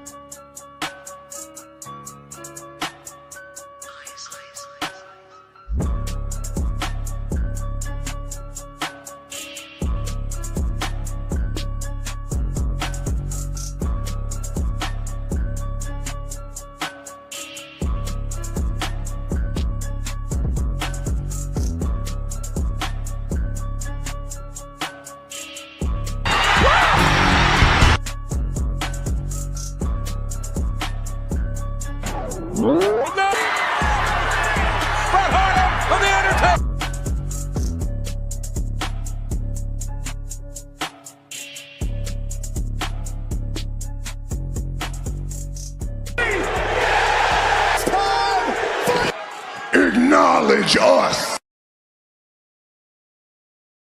Acknowledge us.